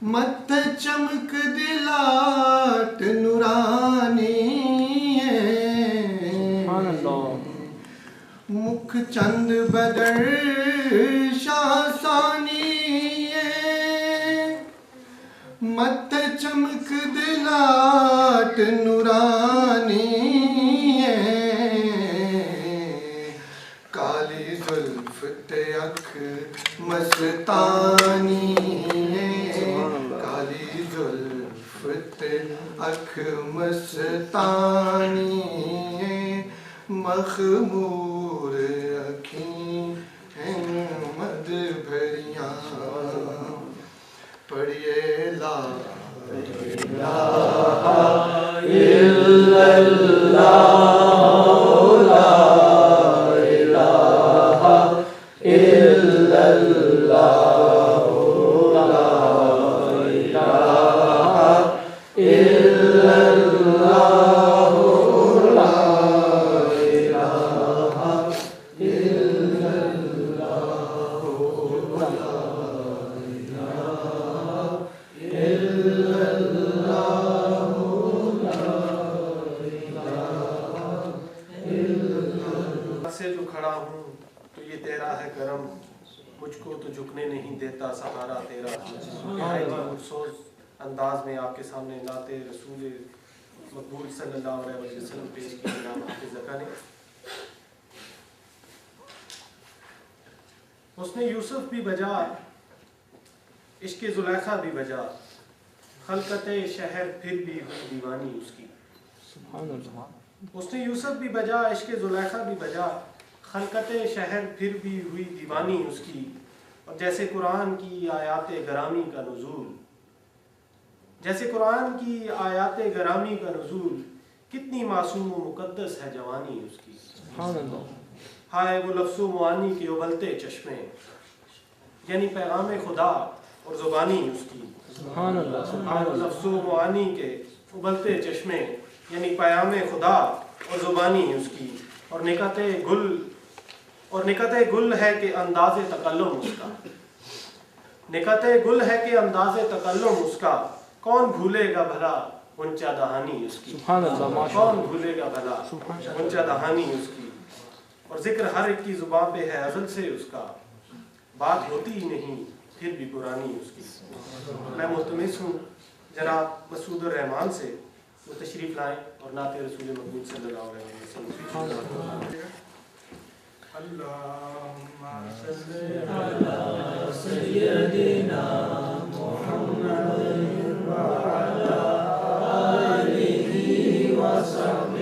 [SPEAKER 1] مت چمک دلاٹ نورانی مکھ چند بدر شاسانی مت چمک دلاٹ نورانی کالی زلف تے اکھ مستانی کالی زلف تے اکھ مستانی مخمور اکھیں ہیں مد بھریاں پڑھیے لا الہ الا اللہ لا الہ الا اللہ لا الہ الا اللہ لا الہ الا
[SPEAKER 2] سے جو کھڑا ہوں تو یہ تیرا ہے کرم مجھ کو تو جھکنے نہیں دیتا سہارا تیرا نہایت ہی مخصوص انداز میں آپ کے سامنے نعت رسول مقبول صلی اللہ علیہ وسلم پیش کی جناب حافظ زکا نے اس نے یوسف بھی بجا عشق زلیخا بھی بجا خلقت شہر پھر بھی ہوئی دیوانی اس کی اس نے یوسف بھی بجا عشق زلیخا بھی بجا خلقت شہر پھر بھی ہوئی دیوانی اس کی اور جیسے قرآن کی آیات گرامی کا نزول جیسے قرآن کی آیات گرامی کا نزول کتنی معصوم و مقدس ہے جوانی اس کی ہائے وہ لفظ و معانی کے ابلتے چشمے یعنی پیغام خدا اور زبانی اس کی ہائے وہ لفظ و معانی کے ابلتے چشمے یعنی پیام خدا اور زبانی اس کی اور نکات گل ہے کہ انداز تکلم اس کا نکات گل ہے کہ انداز تکلم اس کا کون بھولے گا بھلا غنچہ دہانی اس کی کون بھولے گا بھلا غنچہ دہانی اس کی اور ذکر ہر ایک کی زبان پہ ہے ازل سے اس کا بات ہوتی ہی نہیں پھر بھی پرانی اس کی میں ملتمس ہوں جناب مسعود الرحمان سے وہ تشریف لائیں اور نعت رسول مقبول صلی اللہ علیہ وسلم اللہم صلی علی سیدنا محمد وعلی آلہ وصحبہ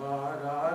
[SPEAKER 1] 12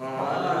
[SPEAKER 1] 12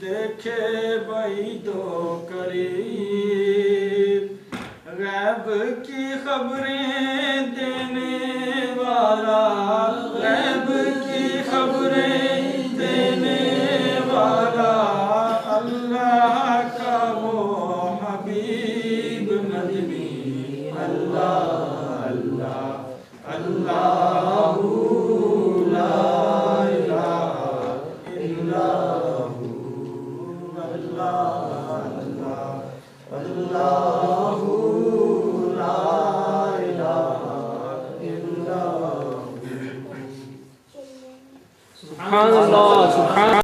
[SPEAKER 4] دیکھے بعیدو قریب غیب کی خبریں دینے والا غیب کی خبریں دینے والا اللہ کا وہ حبیب مدنی اللہ اللہ اللہ لا الہ الا ہو اللہ اللہ اللہ لا الہ الا ہو
[SPEAKER 5] سبحان اللہ